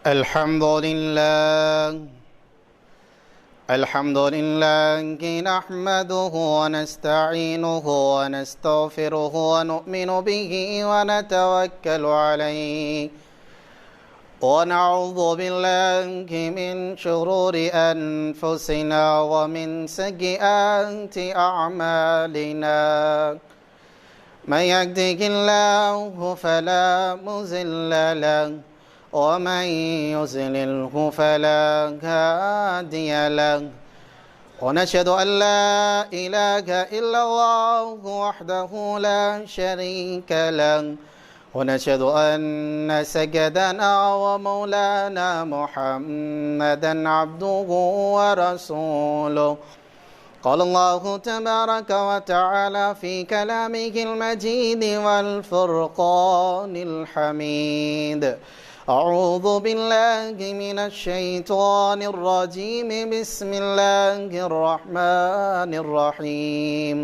الحمد لله نحمده ونستعينه ونستغفره ونؤمن به ونتوكل عليه ونعوذ بالله من شرور أنفسنا ومن سيئات أعمالنا من يهده الله فلا مضل له ومن يضلله فلا هادي له ونشهد أن لا إله إلا الله وحده لا شريك له ونشهد أن سيدنا ومولانا محمدا عبده ورسوله قال الله تبارك وتعالى في كلامه المجيد والفرقان الحميد أعوذ بالله من الشيطان الرجيم بسم الله الرحمن الرحيم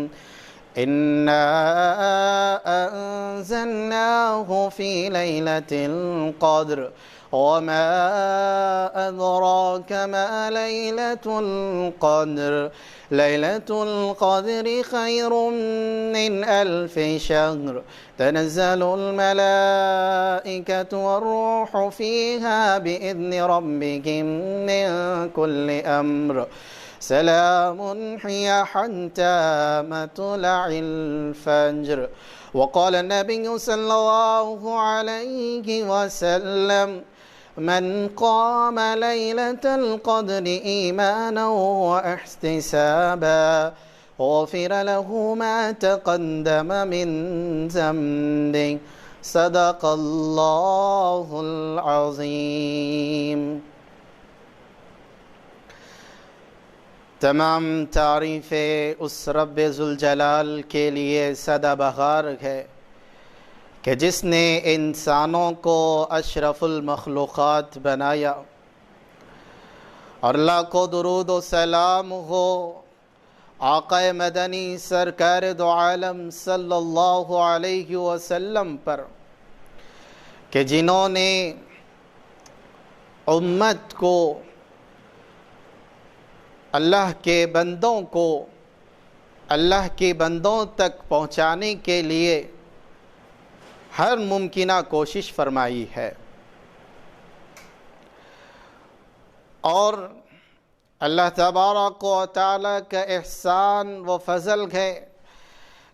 إنا أنزلناه في ليلة القدر وما أدراك ما ليلة القدر ليلة القدر خير من 1000 شهر تنزل الملائكة والروح فيها بإذن ربهم من كل أمر سلام هي حتى مطلع الفجر وقال النبي صلى الله عليه وسلم من قام ليلة القدر إيمانا واحتسابا غفر له ما تقدم من ذنبه صدق الله العظيم. تمام تعریفیں اس رب ذوالجلال کے لیے سدا بہار ہے کہ جس نے انسانوں کو اشرف المخلوقات بنایا، اور لاکھوں درود و سلام ہو آقا مدنی سرکار دو عالم صلی اللہ علیہ وسلم پر، کہ جنہوں نے امت کو، اللہ کے بندوں کو اللہ کے بندوں تک پہنچانے کے لیے ہر ممکنہ کوشش فرمائی ہے، اور اللہ تبارک و تعالیٰ کا احسان و فضل ہے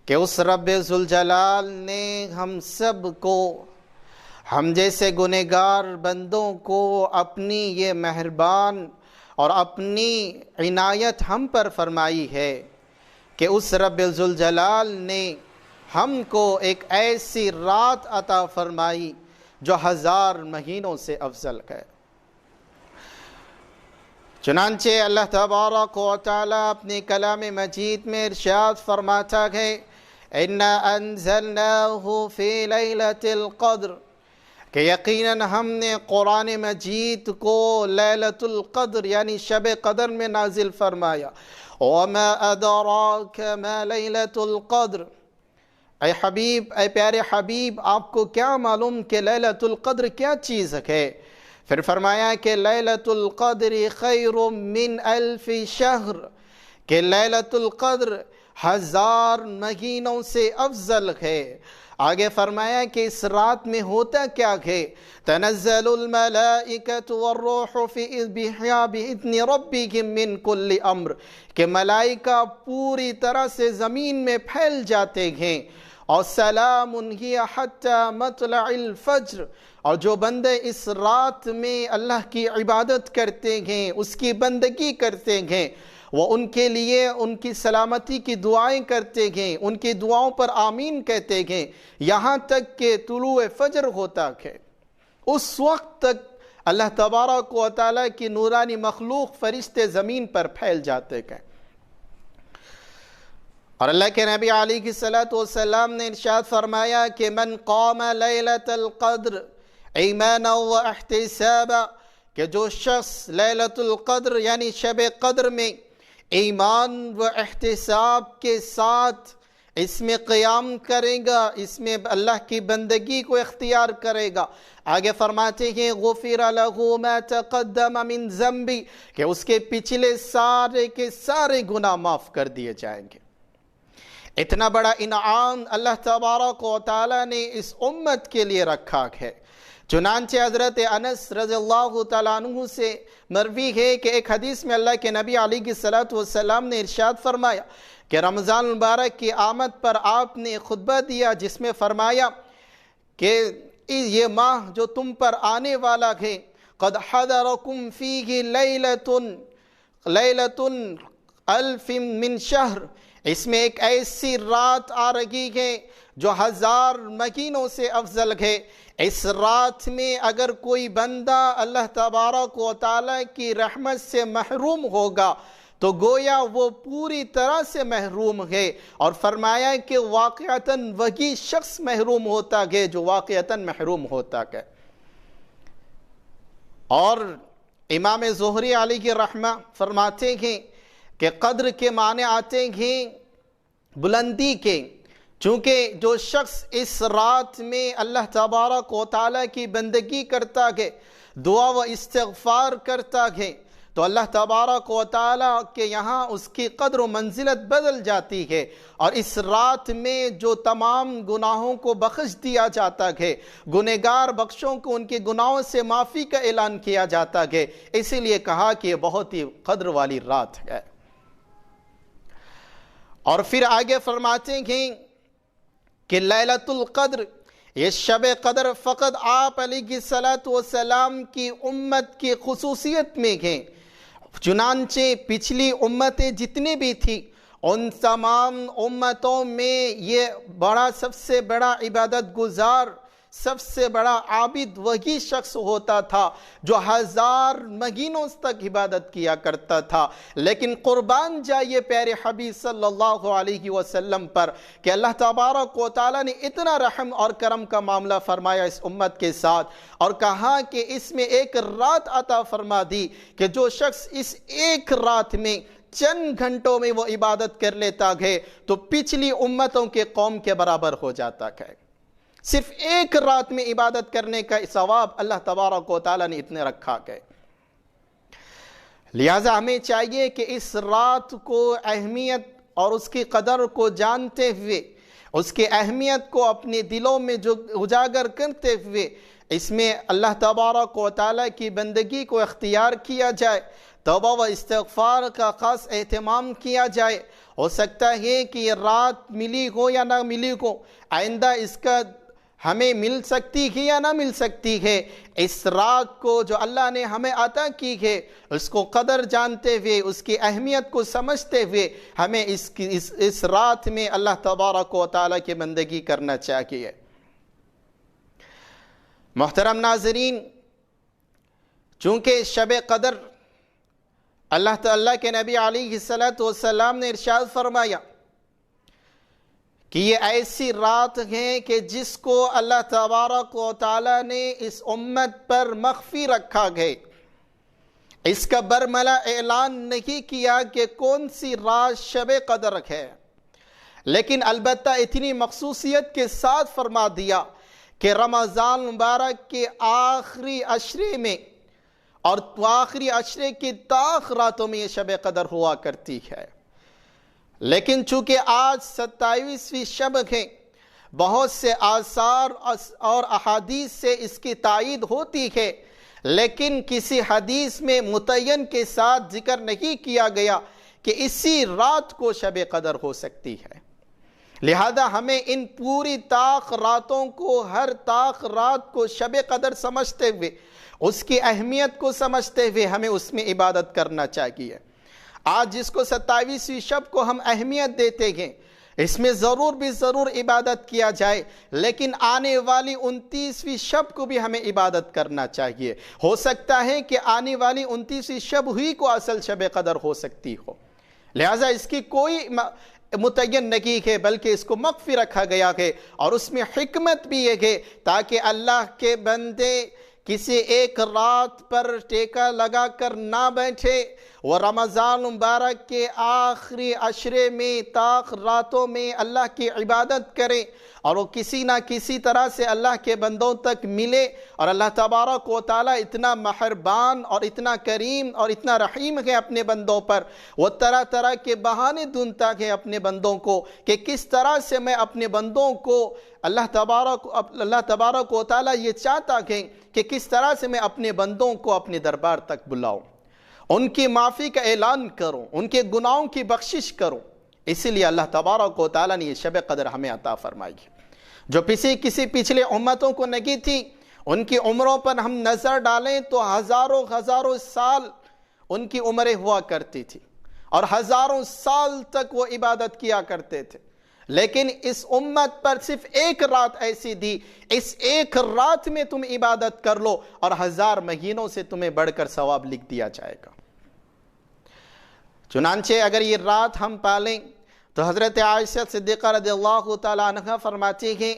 کہ اس رب ذوالجلال نے ہم سب کو، ہم جیسے گنہگار بندوں کو اپنی یہ مہربان اور اپنی عنایت ہم پر فرمائی ہے کہ اس رب ذوالجلال نے ہم کو ایک ایسی رات عطا فرمائی جو 1000 مہینوں سے افضل ہے۔ چنانچہ اللہ تبارک و تعالیٰ اپنے کلام مجید میں ارشاد فرماتا ہے اِنَّا أَنزَلْنَاهُ فِي لَيْلَةِ الْقَدْرِ، کہ یقیناً ہم نے قرآن مجید کو لیلۃ القدر یعنی شب قدر میں نازل فرمایا۔ وَمَا أَدْرَاكَ مَا لَيْلَةُ الْقَدْرِ، اے حبیب، اے پیارے حبیب، آپ کو کیا معلوم کہ لیلۃ القدر کیا چیز ہے؟ پھر فرمایا کہ لیلۃ القدر خیر من 1000 شہر، کہ لیلۃ القدر 1000 مہینوں سے افضل ہے۔ آگے فرمایا کہ اس رات میں ہوتا کیا ہے؟ تنزل الملائکۃ والروح فیہا بإذن ربہم من کل امر، کہ ملائکہ پوری طرح سے زمین میں پھیل جاتے ہیں، اور سلام ہی حتی مطلع الفجر، اور جو بندے اس رات میں اللہ کی عبادت کرتے ہیں، اس کی بندگی کرتے ہیں، وہ ان کے لیے ان کی سلامتی کی دعائیں کرتے ہیں، ان کی دعاؤں پر آمین کہتے ہیں، یہاں تک کہ طلوع فجر ہوتا ہے۔ اس وقت تک اللہ تبارک و تعالیٰ کی نورانی مخلوق فرشتے زمین پر پھیل جاتے ہیں۔ اور اللہ کے نبی علیہ السلام نے ارشاد فرمایا کہ من قام لیلۃ القدر ایمانا و احتسابا، کہ جو شخص لیلۃ القدر یعنی شب قدر میں ایمان و احتساب کے ساتھ اس میں قیام کرے گا، اس میں اللہ کی بندگی کو اختیار کرے گا، آگے فرماتے ہیں غفر لہ ما تقدم من ذنبی، کہ اس کے پچھلے سارے کے سارے گناہ معاف کر دیے جائیں گے۔ اتنا بڑا انعام اللہ تبارک و تعالیٰ نے اس امت کے لیے رکھا ہے۔ چنانچہ حضرت انس رضی اللہ تعالیٰ عنہ سے مروی ہے کہ ایک حدیث میں اللہ کے نبی علیہ السلام نے ارشاد فرمایا کہ رمضان المبارک کی آمد پر آپ نے خطبہ دیا، جس میں فرمایا کہ یہ ماہ جو تم پر آنے والا ہے، قد حضرکم فیہ لیلۃ الف من شہر، اس میں ایک ایسی رات آ رہی ہے جو 1000 مہینوں سے افضل ہے۔ اس رات میں اگر کوئی بندہ اللہ تبارک و تعالیٰ کی رحمت سے محروم ہوگا تو گویا وہ پوری طرح سے محروم ہے، اور فرمایا کہ واقعتاً وہی شخص محروم ہوتا ہے جو واقعتاً محروم ہوتا ہے۔ اور امام زہری علیہ رحمہ فرماتے ہیں کہ قدر کے معنی آتے ہیں بلندی کے، چونکہ جو شخص اس رات میں اللہ تبارک و تعالیٰ کی بندگی کرتا ہے، دعا و استغفار کرتا ہے، تو اللہ تبارک و تعالیٰ کے یہاں اس کی قدر و منزلت بدل جاتی ہے، اور اس رات میں جو تمام گناہوں کو بخش دیا جاتا ہے، گنہگار بخشوں کو ان کے گناہوں سے معافی کا اعلان کیا جاتا ہے، اسی لیے کہا کہ یہ بہت ہی قدر والی رات ہے۔ اور پھر آگے فرماتے ہیں کہ لیلۃ القدر، یہ شب قدر فقط آپ علیہ السلام کی امت کی خصوصیت میں ہیں، چنانچہ پچھلی امتیں جتنی بھی تھیں ان تمام امتوں میں یہ سب سے بڑا عبادت گزار، سب سے بڑا عابد وہی شخص ہوتا تھا جو 1000 مہینوں تک عبادت کیا کرتا تھا۔ لیکن قربان جائیے پیارے حبیب صلی اللہ علیہ وسلم پر کہ اللہ تبارک و تعالیٰ نے اتنا رحم اور کرم کا معاملہ فرمایا اس امت کے ساتھ، اور کہا کہ اس میں ایک رات عطا فرما دی کہ جو شخص اس ایک رات میں چند گھنٹوں میں وہ عبادت کر لیتا ہے تو پچھلی امتوں کے قوم کے برابر ہو جاتا ہے۔ صرف ایک رات میں عبادت کرنے کا ثواب اللہ تبارک و تعالیٰ نے اتنے رکھا ہے۔ لہٰذا ہمیں چاہیے کہ اس رات کو اہمیت اور اس کی قدر کو جانتے ہوئے، اس کی اہمیت کو اپنے دلوں میں جو اجاگر کرتے ہوئے، اس میں اللہ تبارک و تعالیٰ کی بندگی کو اختیار کیا جائے، توبہ و استغفار کا خاص اہتمام کیا جائے۔ ہو سکتا ہے کہ یہ رات ملی ہو یا نہ ملی ہو، آئندہ اس کا ہمیں مل سکتی ہے یا نہ مل سکتی ہے، اس رات کو جو اللہ نے ہمیں عطا کی ہے اس کو قدر جانتے ہوئے، اس کی اہمیت کو سمجھتے ہوئے ہمیں اس رات میں اللہ تبارک و تعالیٰ کی بندگی کرنا چاہیے۔ محترم ناظرین، چونکہ شب قدر اللہ تعالیٰ کے نبی علیہ السلام نے ارشاد فرمایا کہ یہ ایسی رات ہے کہ جس کو اللہ تبارک و تعالیٰ نے اس امت پر مخفی رکھا ہے، اس کا برملا اعلان نہیں کیا کہ کون سی رات شب قدر ہے، لیکن البتہ اتنی مخصوصیت کے ساتھ فرما دیا کہ رمضان مبارک کے آخری عشرے میں اور آخری عشرے کی تاخ راتوں میں یہ شب قدر ہوا کرتی ہے۔ لیکن چونکہ آج 27ویں شب ہے، بہت سے آثار اور احادیث سے اس کی تائید ہوتی ہے، لیکن کسی حدیث میں متعین کے ساتھ ذکر نہیں کیا گیا کہ اسی رات کو شب قدر ہو سکتی ہے۔ لہذا ہمیں ان پوری تاخ راتوں کو، ہر تاخ رات کو شب قدر سمجھتے ہوئے، اس کی اہمیت کو سمجھتے ہوئے ہمیں اس میں عبادت کرنا چاہیے۔ آج جس کو 27ویں شب کو ہم اہمیت دیتے ہیں، اس میں ضرور بھی ضرور عبادت کیا جائے، لیکن آنے والی 29ویں شب کو بھی ہمیں عبادت کرنا چاہیے۔ ہو سکتا ہے کہ آنے والی 29ویں شب ہی کو اصل شب قدر ہو سکتی ہو، لہٰذا اس کی کوئی متعین نہیں ہے، بلکہ اس کو مخفی رکھا گیا ہے، اور اس میں حکمت بھی یہ ہے تاکہ اللہ کے بندے کسی ایک رات پر ٹیکا لگا کر نہ بیٹھے، وہ رمضان مبارک کے آخری عشرے میں طاق راتوں میں اللہ کی عبادت کرے، اور وہ کسی نہ کسی طرح سے اللہ کے بندوں تک ملے۔ اور اللہ تبارک و تعالیٰ اتنا مہربان اور اتنا کریم اور اتنا رحیم ہے اپنے بندوں پر، وہ طرح طرح کے بہانے ڈھونڈتا ہے اپنے بندوں کو کہ کس طرح سے میں اپنے بندوں کو اللہ تبارک و تعالیٰ یہ چاہتا ہے کہ کس طرح سے میں اپنے بندوں کو اپنے دربار تک بلاؤں، ان کی معافی کا اعلان کروں، ان کے گناہوں کی بخشش کروں۔ اسی لیے اللہ تبارک و تعالیٰ نے یہ شب قدر ہمیں عطا فرمائی ہے، جو کسی پچھلے امتوں کو نہیں تھی۔ ان کی عمروں پر ہم نظر ڈالیں تو ہزاروں سال ان کی عمریں ہوا کرتی تھی، اور ہزاروں سال تک وہ عبادت کیا کرتے تھے، لیکن اس امت پر صرف ایک رات ایسی دی، اس ایک رات میں تم عبادت کر لو اور 1000 مہینوں سے تمہیں بڑھ کر ثواب لکھ دیا جائے گا۔ چنانچہ اگر یہ رات ہم پالیں تو حضرت عائشہ صدیقہ رضی اللہ تعالیٰ عنہ فرماتی ہیں،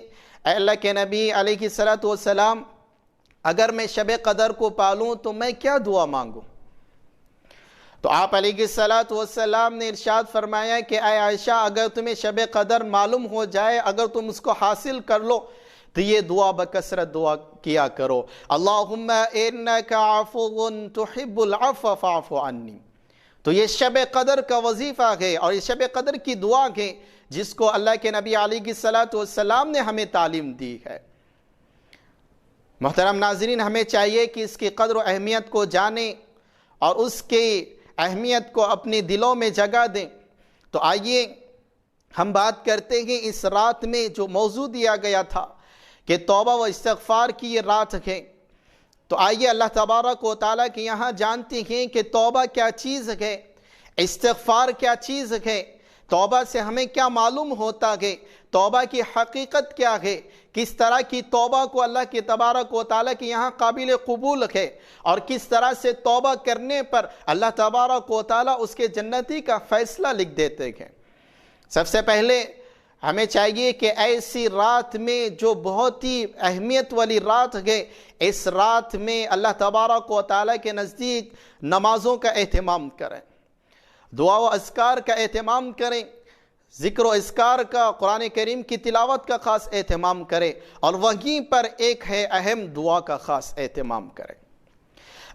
اے اللہ کے نبی علیہ السلام، اگر میں شب قدر کو پالوں تو میں کیا دعا مانگوں؟ تو آپ علیہ السلام نے ارشاد فرمایا کہ اے عائشہ، اگر تمہیں شب قدر معلوم ہو جائے، اگر تم اس کو حاصل کر لو تو یہ دعا بکثرت دعا کیا کرو، اللہم انک عفو تحب العفو فاعف عنی۔ تو یہ شب قدر کا وظیفہ ہے اور یہ شب قدر کی دعا ہے جس کو اللہ کے نبی علیہ السلام نے ہمیں تعلیم دی ہے۔ محترم ناظرین، ہمیں چاہیے کہ اس کی قدر و اہمیت کو جانیں اور اس کی اہمیت کو اپنے دلوں میں جگہ دیں۔ تو آئیے ہم بات کرتے ہیں اس رات میں جو موضوع دیا گیا تھا کہ توبہ و استغفار کی یہ رات ہے۔ تو آئیے اللہ تبارک و تعالیٰ کے یہاں جانتے ہیں کہ توبہ کیا چیز ہے، استغفار کیا چیز ہے، توبہ سے ہمیں کیا معلوم ہوتا ہے، توبہ کی حقیقت کیا ہے، کس طرح کی توبہ کو اللہ کے تبارک و تعالیٰ کے یہاں قابل قبول ہے، اور کس طرح سے توبہ کرنے پر اللہ تبارک و تعالیٰ اس کے جنتی کا فیصلہ لکھ دیتے ہیں۔ سب سے پہلے ہمیں چاہیے کہ ایسی رات میں جو بہت ہی اہمیت والی رات ہے، اس رات میں اللہ تبارک و تعالیٰ کے نزدیک نمازوں کا اہتمام کریں، دعا و اذکار کا اہتمام کریں، ذکر و اذکار کا، قرآن کریم کی تلاوت کا خاص اہتمام کریں، اور وہیں پر ایک ہے اہم دعا کا خاص اہتمام کریں۔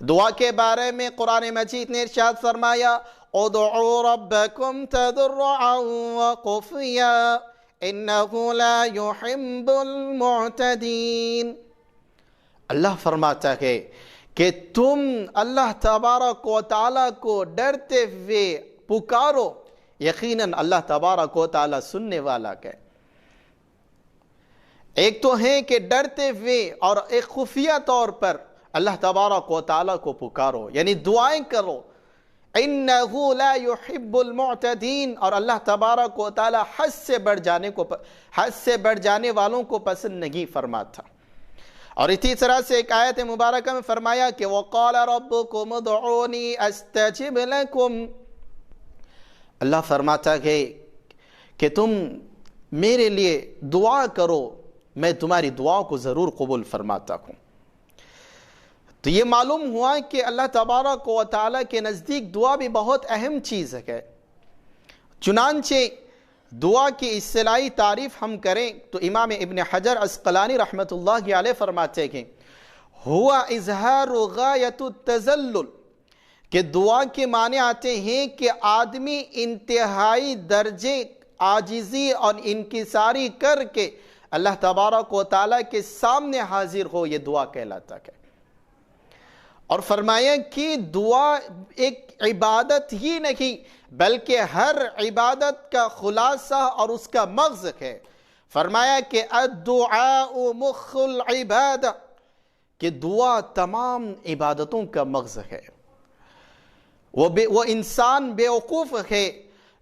دعا کے بارے میں قرآن مجید نے ارشاد فرمایا، ادعوا ربکم تضرعا وخفیا انہ لا یحب المعتدین۔ اللہ فرماتا ہے کہ تم اللہ تبارک و تعالیٰ کو ڈرتے ہوئے پکارو، یقیناً اللہ تبارک و تعالیٰ سننے والا ہے۔ ایک تو ہے کہ ڈرتے ہوئے، اور ایک خفیہ طور پر اللہ تبارک و تعالیٰ کو پکارو، یعنی دعائیں کرو۔ انہ لا یحب المعتدین، اور اللہ تبارک و تعالیٰ حد سے بڑھ جانے والوں کو پسند نہیں فرماتا۔ اور اسی طرح سے ایک آیت مبارکہ میں فرمایا کہ وَقَالَ رَبُّكُمُ ادْعُونِي أَسْتَجِبْ لَكُمْ۔ اللہ فرماتا ہے کہ تم میرے لیے دعا کرو، میں تمہاری دعاؤں کو ضرور قبول فرماتا ہوں۔ تو یہ معلوم ہوا کہ اللہ تبارک و تعالیٰ کے نزدیک دعا بھی بہت اہم چیز ہے۔ چنانچہ دعا کی اصطلاحی تعریف ہم کریں تو امام ابن حجر عسقلانی رحمۃ اللہ علیہ فرماتے ہیں، ہوا اظہار غایت التذلل، کہ دعا کے معنی آتے ہیں کہ آدمی انتہائی درجے عاجزی اور انکساری کر کے اللہ تبارک و تعالیٰ کے سامنے حاضر ہو، یہ دعا کہلاتا ہے۔ اور فرمایا کہ دعا ایک عبادت ہی نہیں بلکہ ہر عبادت کا خلاصہ اور اس کا مغز ہے۔ فرمایا کہ الدعاء مخ العبادہ، کہ دعا تمام عبادتوں کا مغز ہے۔ وہ انسان بیوقوف ہے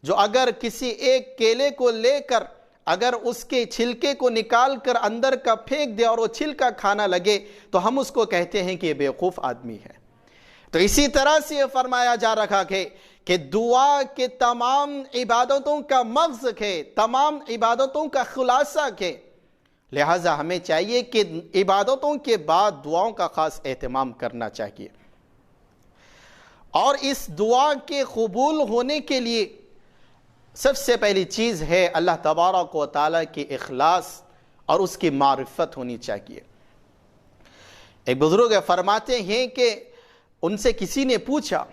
جو اگر کسی ایک کیلے کو لے کر اگر اس کے چھلکے کو نکال کر اندر کا پھینک دے اور وہ چھلکا کھانا لگے تو ہم اس کو کہتے ہیں کہ یہ بیوقوف آدمی ہے۔ تو اسی طرح سے یہ فرمایا جا رہا ہے کہ دعا کے تمام عبادتوں کا مغز ہے، تمام عبادتوں کا خلاصہ ہے، لہٰذا ہمیں چاہیے کہ عبادتوں کے بعد دعاؤں کا خاص اہتمام کرنا چاہیے، اور اس دعا کے قبول ہونے کے لیے سب سے پہلی چیز ہے اللہ تبارک و تعالیٰ کی اخلاص اور اس کی معرفت ہونی چاہیے۔ ایک بزرگ فرماتے ہیں کہ ان سے کسی نے پوچھا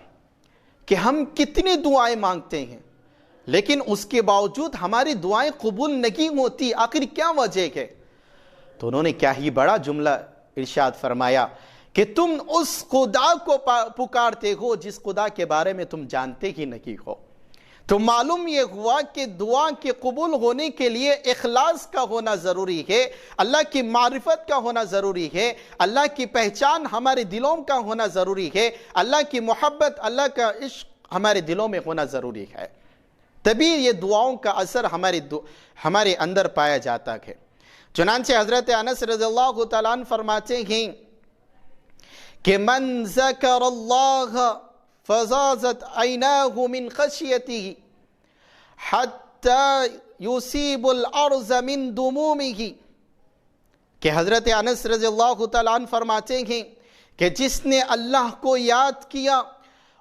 کہ ہم کتنی دعائیں مانگتے ہیں لیکن اس کے باوجود ہماری دعائیں قبول نہیں ہوتی، آخر کیا وجہ ہے؟ تو انہوں نے کیا ہی بڑا جملہ ارشاد فرمایا کہ تم اس خدا کو پکارتے ہو جس خدا کے بارے میں تم جانتے ہی نہیں ہو۔ تو معلوم یہ ہوا کہ دعا کے قبول ہونے کے لیے اخلاص کا ہونا ضروری ہے، اللہ کی معرفت کا ہونا ضروری ہے، اللہ کی پہچان ہمارے دلوں کا ہونا ضروری ہے، اللہ کی محبت، اللہ کا عشق ہمارے دلوں میں ہونا ضروری ہے، تبھی یہ دعاؤں کا اثر ہمارے اندر پایا جاتا ہے۔ چنانچہ حضرت انس رضی اللہ تعالیٰ عنہ فرماتے ہیں کہ من ذکر اللہ فزازت عیناہ من خشیتہ حتی یصیب الارض من دمومہ، کہ حضرت انس رضی اللہ تعالیٰ عنہ فرماتے ہیں کہ جس نے اللہ کو یاد کیا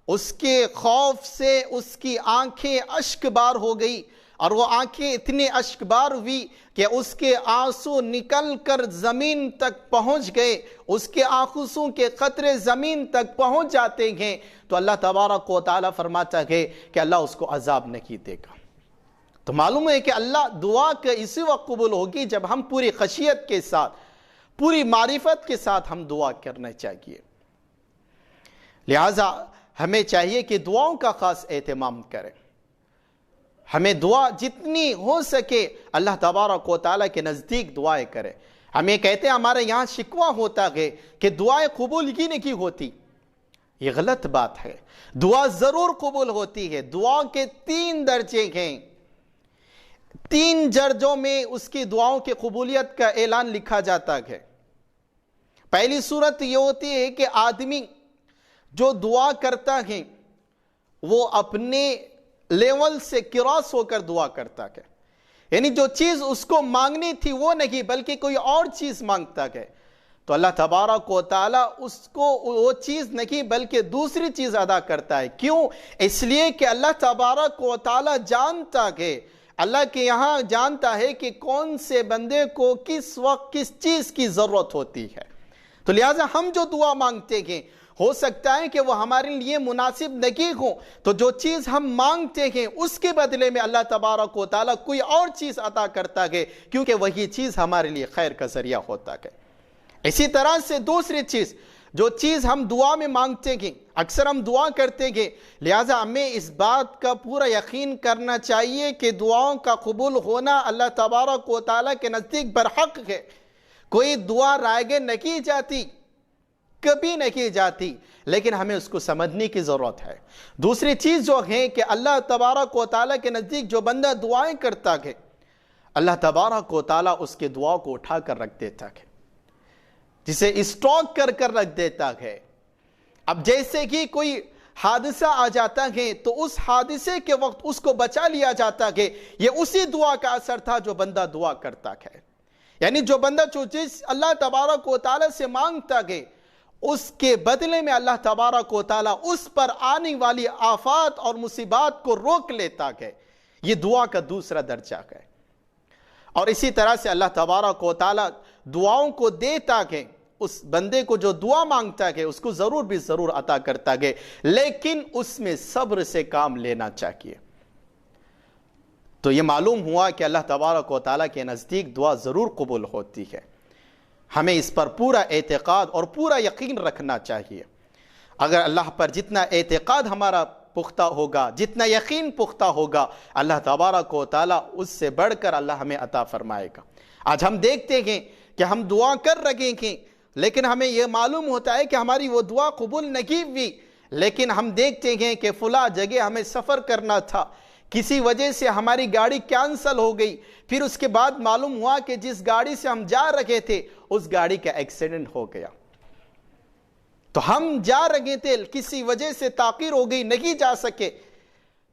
اس کے خوف سے اس کی آنکھیں اشک بار ہو گئی، اور وہ آنکھیں اتنے اشک بار ہوئی کہ اس کے آنسو نکل کر زمین تک پہنچ گئے، اس کے آنسوں کے قطرے زمین تک پہنچ جاتے ہیں، تو اللہ تبارک و تعالیٰ فرماتا ہے کہ اللہ اس کو عذاب نہیں دے گا۔ تو معلوم ہے کہ اللہ دعا کا اسی وقت قبول ہوگی جب ہم پوری خشیت کے ساتھ، پوری معرفت کے ساتھ ہم دعا کرنا چاہیے۔ لہٰذا ہمیں چاہیے کہ دعاؤں کا خاص اہتمام کریں، ہمیں دعا جتنی ہو سکے اللہ تبارک و تعالیٰ کے نزدیک دعائیں کریں۔ ہمیں کہتے ہیں ہمارے یہاں شکوہ ہوتا ہے کہ دعائیں قبول ہی نہیں ہوتی، یہ غلط بات ہے، دعا ضرور قبول ہوتی ہے۔ دعا کے 3 درجے ہیں، 3 درجوں میں اس کی دعاؤں کی قبولیت کا اعلان لکھا جاتا ہے۔ پہلی صورت یہ ہوتی ہے کہ آدمی جو دعا کرتا ہے وہ اپنے لیول سے کراس ہو کر دعا کرتا ہے، یعنی جو چیز اس کو مانگنی تھی وہ نہیں بلکہ کوئی اور چیز مانگتا ہے، تو اللہ تبارک و تعالیٰ اس کو وہ چیز نہیں بلکہ دوسری چیز ادا کرتا ہے۔ کیوں؟ اس لیے کہ اللہ تبارک و تعالیٰ جانتا ہے، اللہ کے یہاں جانتا ہے کہ کون سے بندے کو کس وقت کس چیز کی ضرورت ہوتی ہے، تو لہٰذا ہم جو دعا مانگتے ہیں ہو سکتا ہے کہ وہ ہمارے لیے مناسب نہیں ہو، تو جو چیز ہم مانگتے ہیں اس کے بدلے میں اللہ تبارک و تعالیٰ کوئی اور چیز عطا کرتا ہے، کیونکہ وہی چیز ہمارے لیے خیر کا ذریعہ ہوتا ہے۔ اسی طرح سے دوسری چیز، جو چیز ہم دعا میں مانگتے ہیں، اکثر ہم دعا کرتے ہیں، لہٰذا ہمیں اس بات کا پورا یقین کرنا چاہیے کہ دعاؤں کا قبول ہونا اللہ تبارک و تعالیٰ کے نزدیک برحق ہے۔ کوئی دعا رائے نہیں جاتی، کبھی نہیں جاتی، لیکن ہمیں اس کو سمجھنے کی ضرورت ہے۔ دوسری چیز جو ہے کہ اللہ تبارک و تعالیٰ کے نزدیک جو بندہ دعائیں کرتا ہے، اللہ تبارک و تعالیٰ اس کے دعا کو اٹھا کر رکھ دیتا ہے، جسے اسٹاک کر رکھ دیتا ہے۔ اب جیسے کہ کوئی حادثہ آ جاتا ہے تو اس حادثے کے وقت اس کو بچا لیا جاتا ہے، یہ اسی دعا کا اثر تھا جو بندہ دعا کرتا ہے، یعنی جو بندہ جو چیز اللہ تبارک و تعالیٰ سے مانگتا ہے اس کے بدلے میں اللہ تبارک و تعالیٰ اس پر آنے والی آفات اور مصیبات کو روک لیتا ہے، یہ دعا کا دوسرا درجہ ہے۔ اور اسی طرح سے اللہ تبارک و تعالیٰ دعاؤں کو دیتا ہے، اس بندے کو جو دعا مانگتا ہے اس کو ضرور بھی ضرور عطا کرتا ہے، لیکن اس میں صبر سے کام لینا چاہیے۔ تو یہ معلوم ہوا کہ اللہ تبارک و تعالیٰ کے نزدیک دعا ضرور قبول ہوتی ہے، ہمیں اس پر پورا اعتقاد اور پورا یقین رکھنا چاہیے۔ اگر اللہ پر جتنا اعتقاد ہمارا پختہ ہوگا، جتنا یقین پختہ ہوگا، اللہ تبارک و تعالیٰ اس سے بڑھ کر اللہ ہمیں عطا فرمائے گا۔ آج ہم دیکھتے ہیں کہ ہم دعا کر رہے ہیں لیکن ہمیں یہ معلوم ہوتا ہے کہ ہماری وہ دعا قبول نہیں ہوئی، لیکن ہم دیکھتے ہیں کہ فلاں جگہ ہمیں سفر کرنا تھا، کسی وجہ سے ہماری گاڑی کینسل ہو گئی، پھر اس کے بعد معلوم ہوا کہ جس گاڑی سے ہم جا رہے تھے اس گاڑی کا ایکسیڈنٹ ہو گیا، تو ہم جا رہے تھے کسی وجہ سے تاخیر ہو گئی، نہیں جا سکے،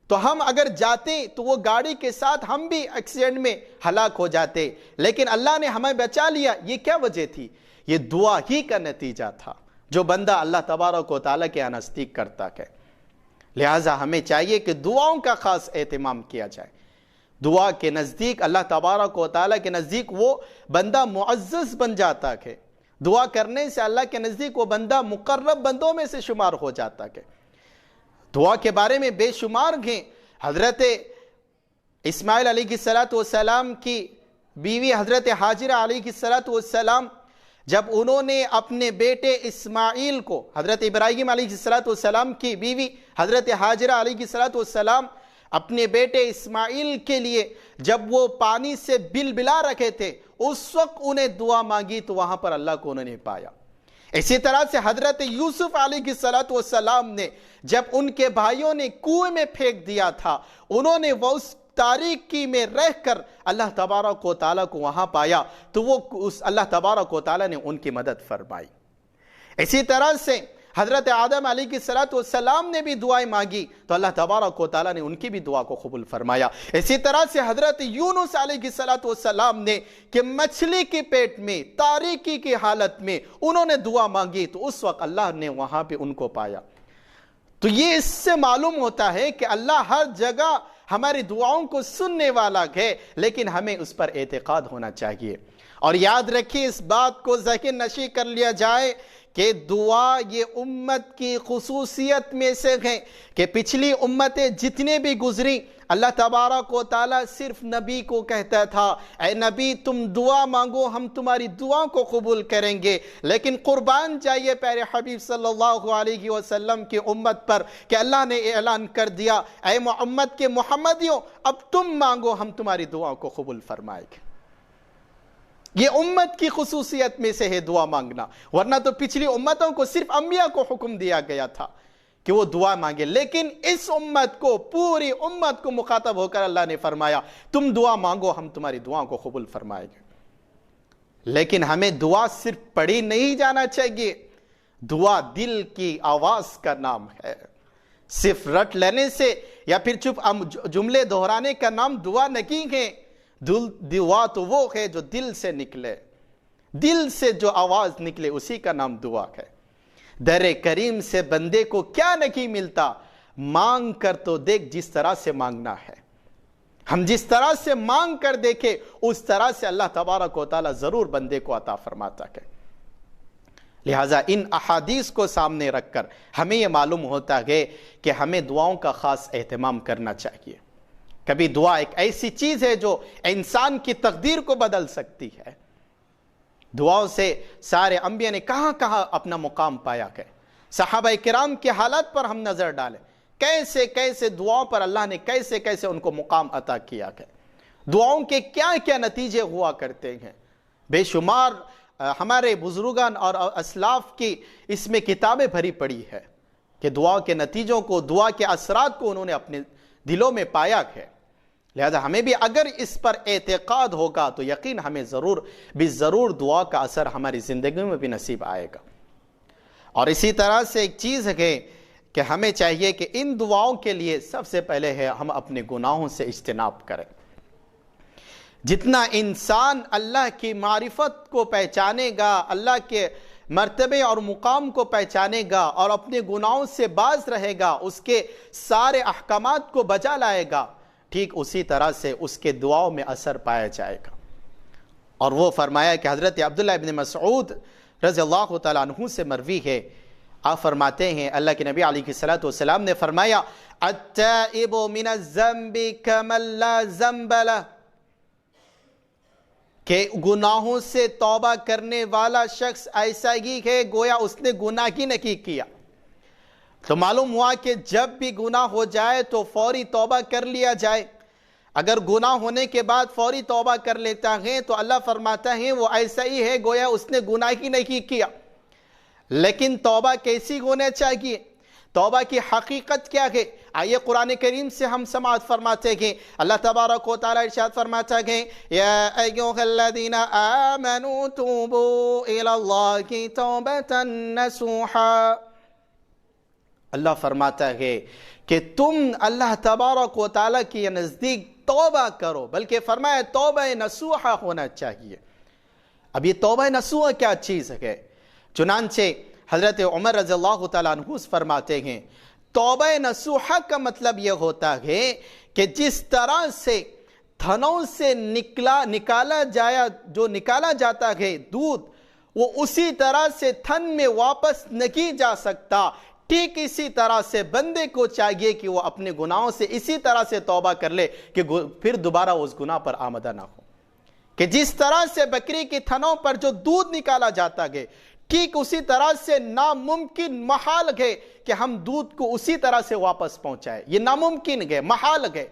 تو ہم اگر جاتے تو وہ گاڑی کے ساتھ ہم بھی ایکسیڈنٹ میں ہلاک ہو جاتے، لیکن اللہ نے ہمیں بچا لیا۔ یہ کیا وجہ تھی؟ یہ دعا ہی کا نتیجہ تھا جو بندہ اللہ تبارک و تعالیٰ کے نزدیک کرتا ہے۔ لہٰذا ہمیں چاہیے کہ دعاؤں کا خاص اہتمام کیا جائے۔ دعا کے نزدیک، اللہ تبارک و تعالیٰ کے نزدیک وہ بندہ معزز بن جاتا ہے۔ دعا کرنے سے اللہ کے نزدیک وہ بندہ مقرب بندوں میں سے شمار ہو جاتا ہے۔ دعا کے بارے میں بے شمار ہیں۔ حضرت اسماعیل علیہ السلام کی بیوی حضرت حاجرہ علیہ السلام، جب انہوں نے اپنے بیٹے اسماعیل کو، حضرت ابراہیم علیہ السلام کی بیوی حضرت حاجرہ علیہ السلام اپنے بیٹے اسماعیل کے لیے جب وہ پانی سے بلبلا رکھے تھے، اس وقت انہیں دعا مانگی تو وہاں پر اللہ کو انہوں نے پایا۔ اسی طرح سے حضرت یوسف علیہ السلام نے جب ان کے بھائیوں نے کنویں میں پھینک دیا تھا، انہوں نے وہ اس تاریکی میں رہ کر اللہ تبارک و تعالیٰ کو وہاں پایا، تو وہ اللہ تبارک و تعالیٰ نے ان کی مدد فرمائی۔ اسی طرح سے حضرت آدم علیہ السلام نے بھی دعائیں مانگی تو اللہ تبارک و تعالیٰ نے ان کی بھی دعا کو قبول فرمایا۔ اسی طرح سے حضرت یونس علیہ السلام نے کہ مچھلی کے پیٹ میں تاریکی کی حالت میں انہوں نے دعا مانگی تو اس وقت اللہ نے وہاں پہ ان کو پایا۔ تو یہ اس سے معلوم ہوتا ہے کہ اللہ ہر جگہ ہماری دعاؤں کو سننے والا ہے، لیکن ہمیں اس پر اعتقاد ہونا چاہیے۔ اور یاد رکھیے، اس بات کو ذہن نشی کر لیا جائے کہ دعا یہ امت کی خصوصیت میں سے ہے کہ پچھلی امتیں جتنے بھی گزری، اللہ تبارک و تعالیٰ صرف نبی کو کہتا تھا اے نبی تم دعا مانگو، ہم تمہاری دعا کو قبول کریں گے۔ لیکن قربان جائیے پیارے حبیب صلی اللہ علیہ وسلم کی امت پر کہ اللہ نے اعلان کر دیا اے محمد کے محمدیوں اب تم مانگو، ہم تمہاری دعا کو قبول فرمائیں گے۔ یہ امت کی خصوصیت میں سے ہے دعا مانگنا، ورنہ تو پچھلی امتوں کو صرف انبیاء کو حکم دیا گیا تھا کہ وہ دعا مانگے، لیکن اس امت کو، پوری امت کو مخاطب ہو کر اللہ نے فرمایا تم دعا مانگو، ہم تمہاری دعا کو قبول فرمائیں گے۔ لیکن ہمیں دعا صرف پڑھی نہیں جانا چاہیے، دعا دل کی آواز کا نام ہے۔ صرف رٹ لینے سے یا پھر جملے دہرانے کا نام دعا نہیں ہے۔ دعا تو وہ ہے جو دل سے نکلے، دل سے جو آواز نکلے اسی کا نام دعا ہے۔ در کریم سے بندے کو کیا نہیں ملتا، مانگ کر تو دیکھ جس طرح سے مانگنا ہے۔ ہم جس طرح سے مانگ کر دیکھیں اس طرح سے اللہ تبارک و تعالیٰ ضرور بندے کو عطا فرماتا ہے۔ لہٰذا ان احادیث کو سامنے رکھ کر ہمیں یہ معلوم ہوتا ہے کہ ہمیں دعاؤں کا خاص اہتمام کرنا چاہیے۔ کبھی دعا ایک ایسی چیز ہے جو انسان کی تقدیر کو بدل سکتی ہے۔ دعاؤں سے سارے انبیاء نے کہاں کہاں اپنا مقام پایا ہے۔ صحابہ کرام کے حالات پر ہم نظر ڈالیں، کیسے کیسے دعاؤں پر اللہ نے کیسے کیسے ان کو مقام عطا کیا ہے، دعاؤں کے کیا کیا نتیجے ہوا کرتے ہیں۔ بے شمار ہمارے بزرگان اور اسلاف کی اس میں کتابیں بھری پڑی ہے کہ دعا کے نتیجوں کو، دعا کے اثرات کو انہوں نے اپنے دلوں میں پایا ہے۔ لہذا ہمیں بھی اگر اس پر اعتقاد ہوگا تو یقین ہمیں ضرور دعا کا اثر ہماری زندگی میں بھی نصیب آئے گا۔ اور اسی طرح سے ایک چیز ہے کہ ہمیں چاہیے کہ ان دعاؤں کے لیے سب سے پہلے ہے ہم اپنے گناہوں سے اجتناب کریں۔ جتنا انسان اللہ کی معرفت کو پہچانے گا، اللہ کے مرتبے اور مقام کو پہچانے گا اور اپنے گناہوں سے باز رہے گا، اس کے سارے احکامات کو بجا لائے گا، ٹھیک اسی طرح سے اس کے دعاؤں میں اثر پایا جائے گا۔ اور وہ فرمایا کہ حضرت عبداللہ ابن مسعود رضی اللہ تعالیٰ عنہ سے مروی ہے، آپ فرماتے ہیں اللہ کے نبی علیہ السلام نے فرمایا التائب من الذنب کمن لا ذنب لہ، کہ گناہوں سے توبہ کرنے والا شخص ایسا ہی ہے گویا اس نے گناہ ہی نہیں کیا۔ تو معلوم ہوا کہ جب بھی گناہ ہو جائے تو فوری توبہ کر لیا جائے۔ اگر گناہ ہونے کے بعد فوری توبہ کر لیتا ہے تو اللہ فرماتا ہے وہ ایسا ہی ہے گویا اس نے گناہ ہی نہیں کیا۔ لیکن توبہ کیسی ہونا چاہیے؟ توبہ کی حقیقت کیا ہے؟ آئیے قرآن کریم سے ہم سماعت فرماتے ہیں۔ اللہ تبارک و تعالیٰ ارشاد فرماتا ہے یا ایھا الذین آمنوا توبوا الی اللہ توبۃ نصوحا، اللہ فرماتا ہے کہ تم اللہ تبارک و تعالیٰ کے نزدیک توبہ کرو، بلکہ فرمایا توبہ نصوحہ ہونا چاہیے۔ اب یہ توبہ نصوحہ کیا چیز ہے؟ چنانچہ حضرت عمر رضی اللہ تعالیٰ عنہ فرماتے ہیں توبہ نصوحہ کا مطلب یہ ہوتا ہے کہ جس طرح سے تھنوں سے نکالا جاتا ہے دودھ، وہ اسی طرح سے تھن میں واپس نہیں جا سکتا، ٹھیک اسی طرح سے بندے کو چاہیے کہ وہ اپنے گناہوں سے اسی طرح سے توبہ کر لے کہ پھر دوبارہ اس گناہ پر آمدہ نہ ہو۔ کہ جس طرح سے بکری کی تھنوں پر جو دودھ نکالا جاتا ہے، ٹھیک اسی طرح سے ناممکن محال ہے کہ ہم دودھ کو اسی طرح سے واپس پہنچائے، یہ ناممکن ہے، محال ہے۔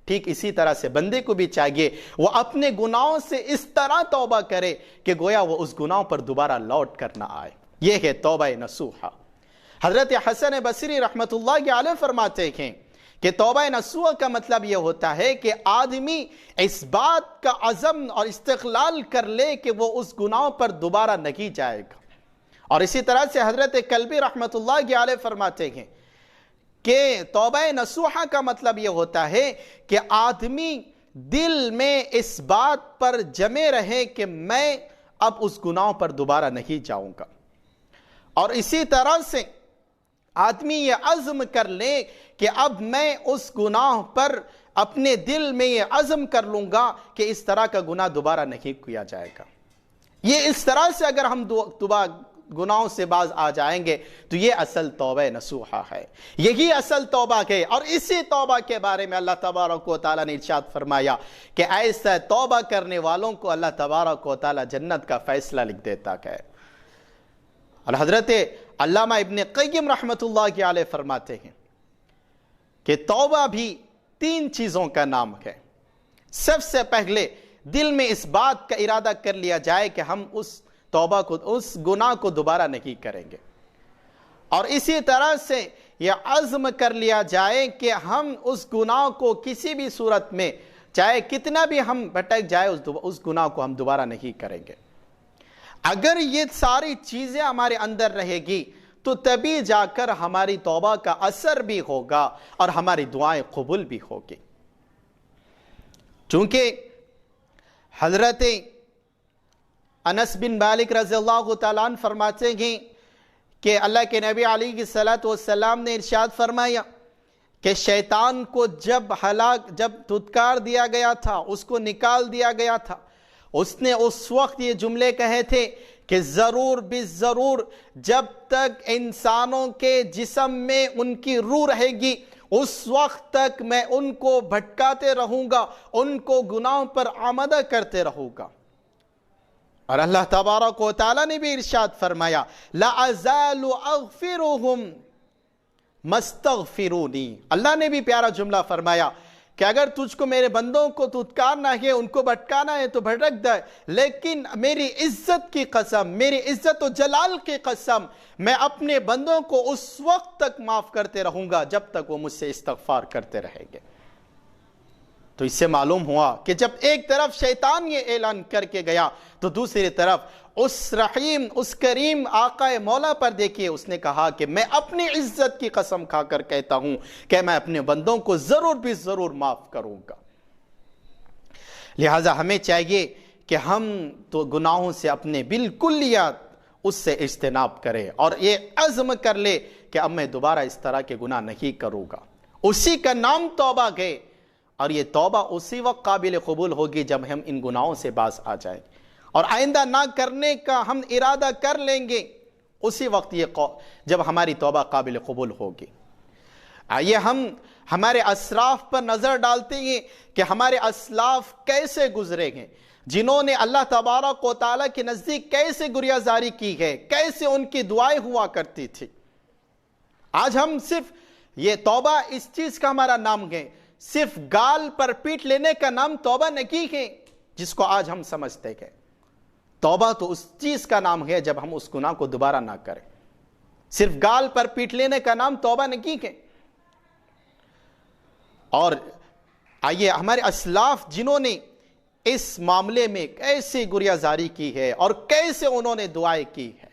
ٹھیک اسی طرح سے بندے کو بھی چاہیے وہ اپنے گناہوں سے اس طرح توبہ کرے کہ گویا وہ اس گناہوں پر دوبارہ لوٹ کر نہ آئے۔ یہ ہے توبہ نصوحہ۔ حضرت حسن بصری رحمت اللہ علیہ فرماتے ہیں کہ توبہ نصوحہ کا مطلب یہ ہوتا ہے کہ آدمی اس بات کا عزم اور استقلال کر لے کہ وہ اس گناہوں پر دوبارہ نہیں جائے گا۔ اور اسی طرح سے حضرت کلبی رحمت اللہ علیہ فرماتے ہیں کہ توبہ نصوحہ کا مطلب یہ ہوتا ہے کہ آدمی دل میں اس بات پر جمے رہے کہ میں اب اس گناہوں پر دوبارہ نہیں جاؤں گا، اور اسی طرح سے آدمی یہ عزم کر لے کہ اب میں اس گناہ پر اپنے دل میں یہ عزم کر لوں گا کہ اس طرح کا گناہ دوبارہ نہیں کیا جائے گا۔ یہ اس طرح سے اگر ہم گناہوں سے باز آ جائیں گے تو یہ اصل توبہ نصوحہ ہے، یہی اصل توبہ ہے۔ اور اسی توبہ کے بارے میں اللہ تبارک و تعالیٰ نے ارشاد فرمایا کہ ایسا توبہ کرنے والوں کو اللہ تبارک و تعالیٰ جنت کا فیصلہ لکھ دیتا ہے۔ اور حضرت علامہ ابن قیم رحمت اللہ علیہ فرماتے ہیں کہ توبہ بھی 3 چیزوں کا نام ہے۔ سب سے پہلے دل میں اس بات کا ارادہ کر لیا جائے کہ ہم اس توبہ کو، اس گناہ کو دوبارہ نہیں کریں گے، اور اسی طرح سے یہ عزم کر لیا جائے کہ ہم اس گناہ کو کسی بھی صورت میں، چاہے کتنا بھی ہم بھٹک جائے، اس گناہ کو ہم دوبارہ نہیں کریں گے۔ اگر یہ ساری چیزیں ہمارے اندر رہے گی تو تبھی جا کر ہماری توبہ کا اثر بھی ہوگا اور ہماری دعائیں قبول بھی ہوگی۔ چونکہ حضرت انس بن مالک رضی اللہ تعالیٰ عنہ فرماتے ہیں کہ اللہ کے نبی علیہ السلام نے ارشاد فرمایا کہ شیطان کو جب دھتکار دیا گیا تھا، اس کو نکال دیا گیا تھا، اس نے اس وقت یہ جملے کہے تھے کہ ضرور بالضرور جب تک انسانوں کے جسم میں ان کی روح رہے گی اس وقت تک میں ان کو بھٹکاتے رہوں گا، ان کو گناہوں پر آمادہ کرتے رہوں گا۔ اور اللہ تبارک و تعالیٰ نے بھی ارشاد فرمایا لا ازال اغفرهم مستغفرونی۔ اللہ نے بھی پیارا جملہ فرمایا کہ اگر تجھ کو میرے بندوں کو دھتکارنا ہے، ان کو بھٹکانا ہے تو بھٹک دے، لیکن میری عزت کی قسم، میری عزت و جلال کی قسم، میں اپنے بندوں کو اس وقت تک معاف کرتے رہوں گا جب تک وہ مجھ سے استغفار کرتے رہیں گے۔ تو اس سے معلوم ہوا کہ جب ایک طرف شیطان یہ اعلان کر کے گیا تو دوسری طرف اس رحیم، اس کریم آقا مولا پر دیکھیے، اس نے کہا کہ میں اپنی عزت کی قسم کھا کر کہتا ہوں کہ میں اپنے بندوں کو ضرور بھی ضرور معاف کروں گا۔ لہٰذا ہمیں چاہیے کہ ہم تو گناہوں سے اپنے بالکلیات اس سے اجتناب کریں اور یہ عزم کر لے کہ اب میں دوبارہ اس طرح کے گناہ نہیں کروں گا۔ اسی کا نام توبہ ہے، اور یہ توبہ اسی وقت قابل قبول ہوگی جب ہم ان گناہوں سے باز آ جائیں اور آئندہ نہ کرنے کا ہم ارادہ کر لیں گے، اسی وقت جب ہماری توبہ قابل قبول ہوگی۔ آئیے ہم ہمارے اسلاف پر نظر ڈالتے ہیں کہ ہمارے اسلاف کیسے گزرے ہیں، جنہوں نے اللہ تبارک و تعالیٰ کے نزدیک کیسے گریزاری کی ہے، کیسے ان کی دعائیں ہوا کرتی تھی۔ آج ہم صرف یہ توبہ اس چیز کا ہمارا نام ہے، صرف گال پر پیٹ لینے کا نام توبہ نہیں ہے جس کو آج ہم سمجھتے ہیں۔ توبہ تو اس چیز کا نام ہے جب ہم اس گناہ کو دوبارہ نہ کریں۔ صرف گال پر پیٹ لینے کا نام توبہ نہیں ہے۔ اور آئیے ہمارے اسلاف جنہوں نے اس معاملے میں کیسے گریزاری کی ہے اور کیسے انہوں نے دعائیں کی ہے،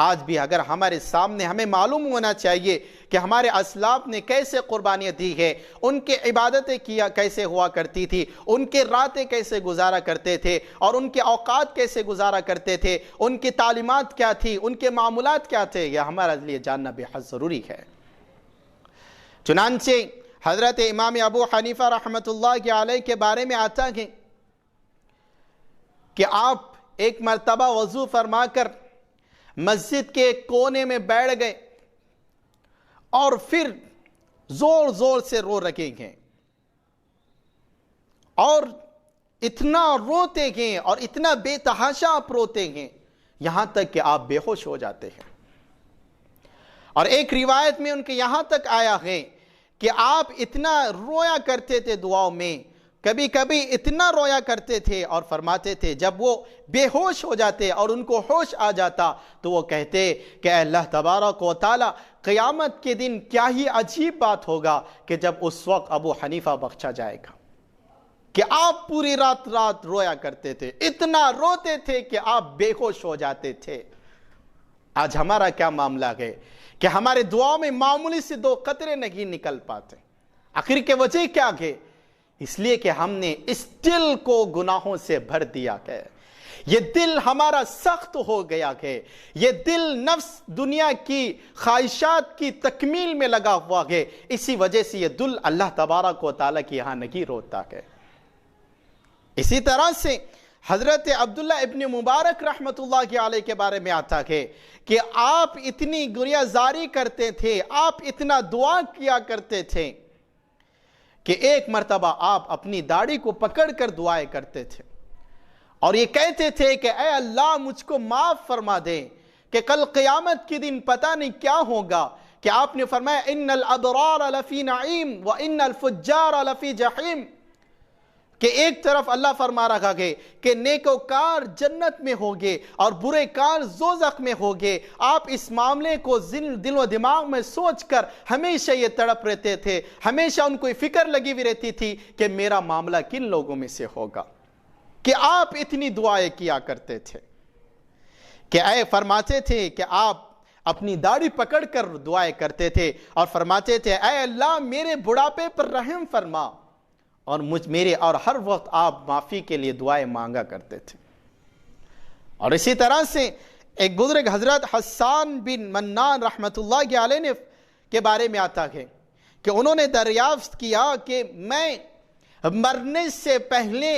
آج بھی اگر ہمارے سامنے ہمیں معلوم ہونا چاہیے کہ ہمارے اسلاف نے کیسے قربانیاں دی ہے، ان کے عبادتیں کیا کیسے ہوا کرتی تھی، ان کے راتیں کیسے گزارا کرتے تھے اور ان کے اوقات کیسے گزارا کرتے تھے، ان کی تعلیمات کیا تھی، ان کے معمولات کیا تھے، یہ ہمارے لیے جاننا بے حد ضروری ہے۔ چنانچہ حضرت امام ابو حنیفہ رحمۃ اللہ علیہ کے بارے میں آتا ہے کہ آپ ایک مرتبہ وضو فرما کر مسجد کے ایک کونے میں بیٹھ گئے اور پھر زور زور سے رو رہے ہیں اور اتنا روتے ہیں اور اتنا بے تحاشا آپ روتے ہیں یہاں تک کہ آپ بے ہوش ہو جاتے ہیں۔ اور ایک روایت میں ان کے یہاں تک آیا ہے کہ آپ اتنا رویا کرتے تھے دعاؤں میں، کبھی کبھی اتنا رویا کرتے تھے اور فرماتے تھے جب وہ بے ہوش ہو جاتے اور ان کو ہوش آ جاتا تو وہ کہتے کہ اے اللہ تبارک و تعالی قیامت کے دن کیا ہی عجیب بات ہوگا کہ جب اس وقت ابو حنیفہ بخشا جائے گا، کہ آپ پوری رات رویا کرتے تھے، اتنا روتے تھے کہ آپ بے ہوش ہو جاتے تھے۔ آج ہمارا کیا معاملہ ہے کہ ہمارے دعاؤں میں معمولی سے 2 قطرے نہیں نکل پاتے۔ آخر کے وجہ کیا ہے؟ اس لیے کہ ہم نے اس دل کو گناہوں سے بھر دیا ہے، یہ دل ہمارا سخت ہو گیا ہے، یہ دل نفس دنیا کی خواہشات کی تکمیل میں لگا ہوا ہے، اسی وجہ سے یہ دل اللہ تبارک و تعالیٰ کی یہاں نہیں روتا ہے۔ اسی طرح سے حضرت عبداللہ ابن مبارک رحمت اللہ علیہ کے بارے میں آتا ہے کہ آپ اتنی گریہ زاری کرتے تھے، آپ اتنا دعا کیا کرتے تھے کہ ایک مرتبہ آپ اپنی داڑھی کو پکڑ کر دعائیں کرتے تھے اور یہ کہتے تھے کہ اے اللہ مجھ کو معاف فرما دے کہ کل قیامت کے دن پتہ نہیں کیا ہوگا، کہ آپ نے فرمایا ان الابرار لفی نعیم و ان الفجار لفی جحیم، کہ ایک طرف اللہ فرما رہا ہے کہ نیکوکار جنت میں ہوگے اور برے کار دوزخ میں ہوگے۔ آپ اس معاملے کو دل و دماغ میں سوچ کر ہمیشہ یہ تڑپ رہتے تھے، ہمیشہ ان کو فکر لگی ہوئی رہتی تھی کہ میرا معاملہ کن لوگوں میں سے ہوگا، کہ آپ اتنی دعائیں کیا کرتے تھے کہ اے فرماتے تھے کہ آپ اپنی داڑھی پکڑ کر دعائیں کرتے تھے اور فرماتے تھے اے اللہ میرے بڑھاپے پر رحم فرما، اور میرے اور ہر وقت آپ معافی کے لیے دعائیں مانگا کرتے تھے۔ اور اسی طرح سے ایک بزرگ حضرت حسان بن منان رحمت اللہ علیہ کے بارے میں آتا ہے کہ انہوں نے دریافت کیا کہ میں مرنے سے پہلے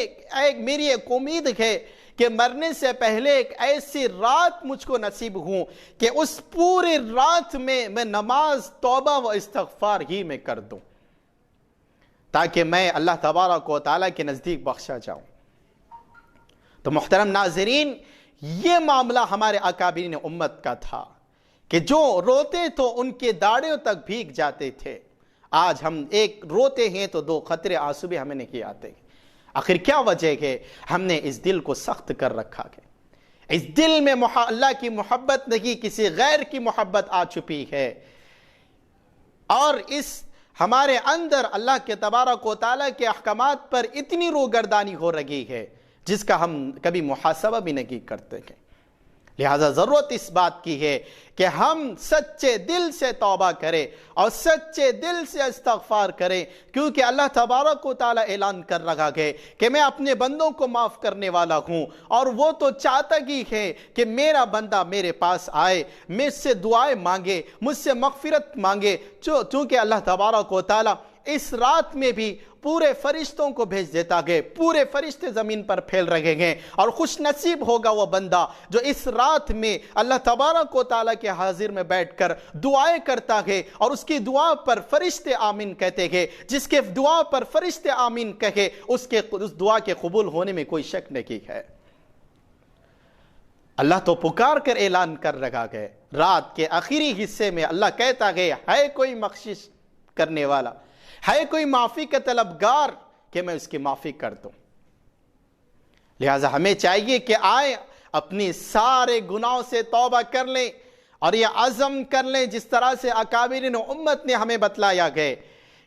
میری ایک امید ہے کہ مرنے سے پہلے ایک ایسی رات مجھ کو نصیب ہوں کہ اس پورے رات میں نماز توبہ و استغفار ہی میں کر دوں تاکہ میں اللہ تبارک و تعالیٰ کے نزدیک بخشا جاؤں۔ تو محترم ناظرین، یہ معاملہ ہمارے اکابرین امت کا تھا کہ جو روتے تو ان کے داڑھیوں تک بھیگ جاتے تھے۔ آج ہم ایک روتے ہیں تو 2 قطرے آنسو بھی ہمیں نہیں آتے۔ آخر کیا وجہ ہے؟ ہم نے اس دل کو سخت کر رکھا ہے، اس دل میں اللہ کی محبت نہیں کسی غیر کی محبت آ چکی ہے، اور اس ہمارے اندر اللہ کے تبارک و تعالیٰ کے احکامات پر اتنی روگردانی ہو رہی ہے جس کا ہم کبھی محاسبہ بھی نہیں کرتے ہیں۔ لہذا ضرورت اس بات کی ہے کہ ہم سچے دل سے توبہ کریں اور سچے دل سے استغفار کریں، کیونکہ اللہ تبارک و تعالیٰ اعلان کر رہا ہے کہ میں اپنے بندوں کو معاف کرنے والا ہوں، اور وہ تو چاہتا ہی ہے کہ میرا بندہ میرے پاس آئے، مجھ سے دعائیں مانگے، مجھ سے مغفرت مانگے، چونکہ اللہ تبارک و تعالیٰ اس رات میں بھی پورے فرشتوں کو بھیج دیتا ہے، پورے فرشتے زمین پر پھیل رہے ہیں، اور خوش نصیب ہوگا وہ بندہ جو اس رات میں اللہ تبارک و تعالیٰ کے حاضر میں بیٹھ کر دعائیں کرتا ہے اور اس کی دعا پر فرشتے آمین کہتے ہیں۔ جس کے دعا پر فرشتے آمین کہے اس دعا کے قبول ہونے میں کوئی شک نہیں ہے۔ اللہ تو پکار کر اعلان کر رہا ہے، رات کے آخری حصے میں اللہ کہتا ہے کوئی بخشش کرنے والا، ہے کوئی معافی کا طلبگار کہ میں اس کی معافی کر دوں۔ لہٰذا ہمیں چاہیے کہ آئیں اپنی سارے گناہوں سے توبہ کر لیں اور یہ عزم کر لیں جس طرح سے اکابرین امت نے ہمیں بتلایا گئے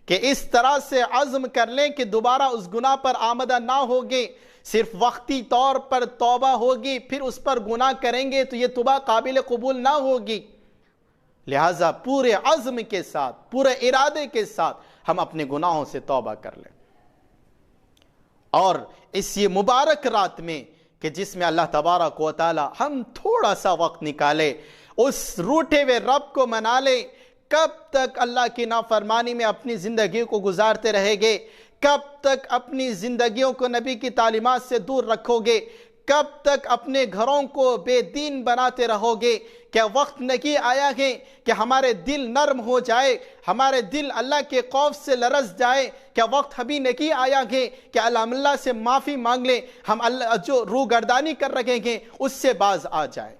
کہ اس طرح سے عزم کر لیں کہ دوبارہ اس گناہ پر آمدہ نہ ہوگے، صرف وقتی طور پر توبہ ہوگی، پھر اس پر گناہ کریں گے تو یہ توبہ قابل قبول نہ ہوگی۔ لہٰذا پورے عزم کے ساتھ، پورے ارادے کے ساتھ ہم اپنے گناہوں سے توبہ کر لیں، اور اس یہ مبارک رات میں کہ جس میں اللہ تبارک و تعالی ہم تھوڑا سا وقت نکالے، اس روٹھے ہوئے رب کو منا لے۔ کب تک اللہ کی نافرمانی میں اپنی زندگی کو گزارتے رہے گے؟ کب تک اپنی زندگیوں کو نبی کی تعلیمات سے دور رکھو گے؟ کب تک اپنے گھروں کو بے دین بناتے رہو گے؟ کیا وقت نہیں آیا ہے کہ ہمارے دل نرم ہو جائے، ہمارے دل اللہ کے خوف سے لرز جائے؟ کیا وقت ابھی نہیں آیا ہے کہ اللہ سے معافی مانگ لیں، ہم اللہ جو روگردانی کر رہے ہیں اس سے باز آ جائے؟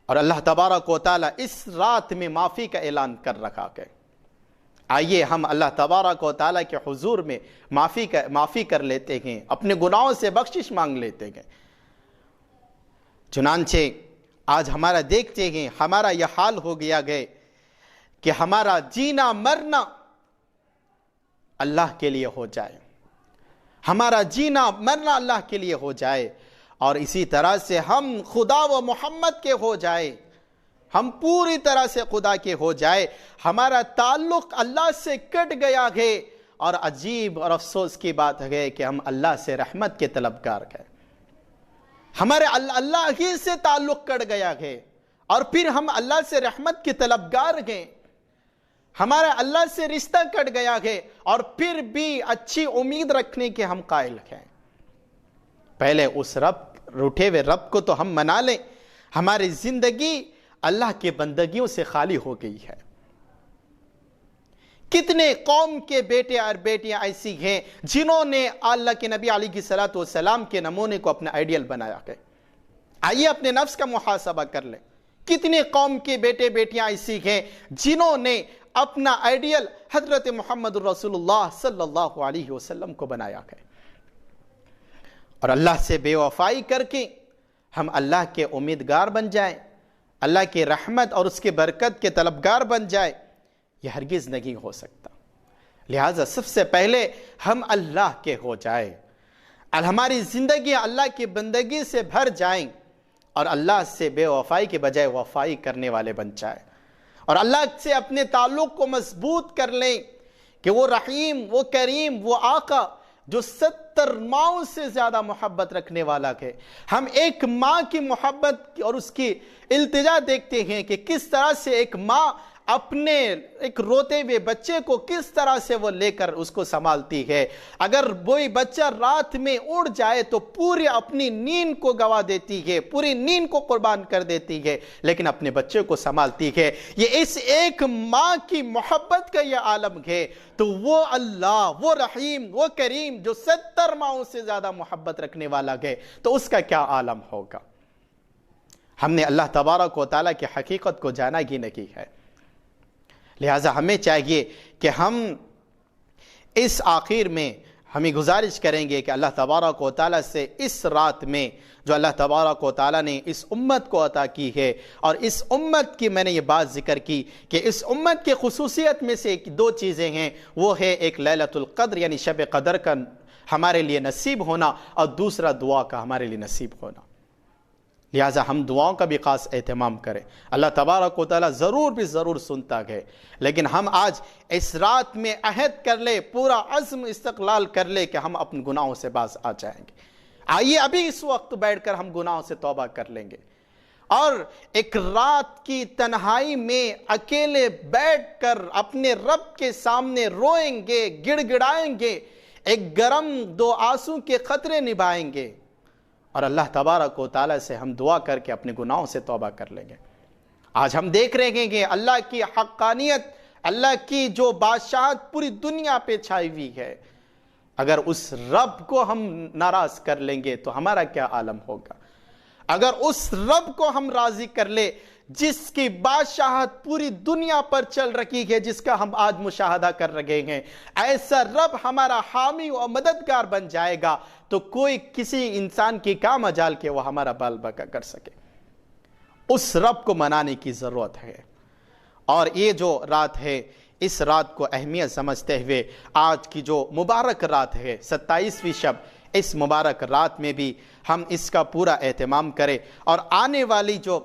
اور اللہ تبارک و تعالی اس رات میں معافی کا اعلان کر رکھا ہے۔ آئیے ہم اللہ تبارک و تعالی کے حضور میں معافی کر لیتے ہیں، اپنے گناہوں سے بخشش مانگ لیتے ہیں۔ چنانچہ آج ہمارا دیکھتے ہیں ہمارا یہ حال ہو گیا ہے کہ ہمارا جینا مرنا اللہ کے لیے ہو جائے، ہمارا جینا مرنا اللہ کے لیے ہو جائے، اور اسی طرح سے ہم خدا و محمد کے ہو جائے، ہم پوری طرح سے خدا کے ہو جائے۔ ہمارا تعلق اللہ سے کٹ گیا ہے، اور عجیب اور افسوس کی بات ہے کہ ہم اللہ سے رحمت کے طلبگار ہیں۔ ہمارے اللہ ہی سے تعلق کٹ گیا ہے، اور پھر ہم اللہ سے رحمت کے طلبگار ہیں۔ ہمارا اللہ سے رشتہ کٹ گیا ہے، اور پھر بھی اچھی امید رکھنے کے ہم قائل ہیں۔ پہلے اس روٹھے ہوئے رب کو تو ہم منا لیں۔ ہماری زندگی اللہ کے بندگیوں سے خالی ہو گئی ہے۔ کتنے قوم کے بیٹے اور بیٹیاں ایسی ہیں جنہوں نے اللہ کے نبی علیہ السلام کے نمونے کو اپنا آئیڈیل بنایا ہے؟ آئیے اپنے نفس کا محاسبہ کر لیں۔ کتنے قوم کے بیٹے بیٹیاں ایسی ہیں جنہوں نے اپنا آئیڈیل حضرت محمد رسول اللہ صلی اللہ علیہ وسلم کو بنایا ہے، اور اللہ سے بے وفائی کر کے ہم اللہ کے امیدگار بن جائیں، اللہ کی رحمت اور اس کے برکت کے طلبگار بن جائے، یہ ہرگز نہیں ہو سکتا۔ لہٰذا سب سے پہلے ہم اللہ کے ہو جائیں، ہماری زندگی اللہ کی بندگی سے بھر جائیں، اور اللہ سے بے وفائی کے بجائے وفائی کرنے والے بن جائیں، اور اللہ سے اپنے تعلق کو مضبوط کر لیں کہ وہ رحیم، وہ کریم، وہ آقا جو 70 ماؤں سے زیادہ محبت رکھنے والا ہے۔ ہم ایک ماں کی محبت اور اس کی التجا دیکھتے ہیں کہ کس طرح سے ایک ماں اپنے ایک روتے ہوئے بچے کو کس طرح سے وہ لے کر اس کو سنبھالتی ہے۔ اگر وہی بچہ رات میں اڑ جائے تو پوری اپنی نیند کو گوا دیتی ہے، پوری نیند کو قربان کر دیتی ہے، لیکن اپنے بچے کو سنبھالتی ہے۔ یہ اس ایک ماں کی محبت کا یہ عالم ہے، تو وہ اللہ، وہ رحیم، وہ کریم جو 70 ماؤں سے زیادہ محبت رکھنے والا ہے، تو اس کا کیا عالم ہوگا؟ ہم نے اللہ تبارک و تعالیٰ کی حقیقت کو جانا ہی نہیں ہے۔ لہٰذا ہمیں چاہیے کہ ہم اس آخر میں ہمیں گزارش کریں گے کہ اللہ تبارک و تعالیٰ سے اس رات میں جو اللہ تبارک و تعالیٰ نے اس امت کو عطا کی ہے، اور اس امت کی میں نے یہ بات ذکر کی کہ اس امت کی خصوصیت میں سے 2 چیزیں ہیں، وہ ہے ایک لیلۃ القدر یعنی شب قدر کا ہمارے لیے نصیب ہونا، اور دوسرا دعا کا ہمارے لیے نصیب ہونا۔ لہٰذا ہم دعاؤں کا بھی خاص اہتمام کریں۔ اللہ تبارک و تعالیٰ ضرور سنتا ہے، لیکن ہم آج اس رات میں عہد کر لے، پورا عزم استقلال کر لے کہ ہم اپنے گناہوں سے باز آ جائیں گے۔ آئیے ابھی اس وقت بیٹھ کر ہم گناہوں سے توبہ کر لیں گے، اور ایک رات کی تنہائی میں اکیلے بیٹھ کر اپنے رب کے سامنے روئیں گے، گڑ گڑائیں گے، ایک گرم 2 آنسو کے قطرے نبھائیں گے، اور اللہ تبارک و تعالیٰ سے ہم دعا کر کے اپنے گناہوں سے توبہ کر لیں گے۔ آج ہم دیکھ رہے ہیں کہ اللہ کی حقانیت، اللہ کی جو بادشاہت پوری دنیا پہ چھائی ہوئی ہے، اگر اس رب کو ہم ناراض کر لیں گے تو ہمارا کیا عالم ہوگا؟ اگر اس رب کو ہم راضی کر لے جس کی بادشاہت پوری دنیا پر چل رہی ہے، جس کا ہم آج مشاہدہ کر رہے ہیں، ایسا رب ہمارا حامی و مددگار بن جائے گا تو کوئی کسی انسان کی کیا مجال کہ وہ ہمارا بال بکا کر سکے۔ اس رب کو منانے کی ضرورت ہے، اور یہ جو رات ہے اس رات کو اہمیت سمجھتے ہوئے آج کی جو مبارک رات ہے 27ویں شب، اس مبارک رات میں بھی ہم اس کا پورا اہتمام کریں، اور آنے والی جو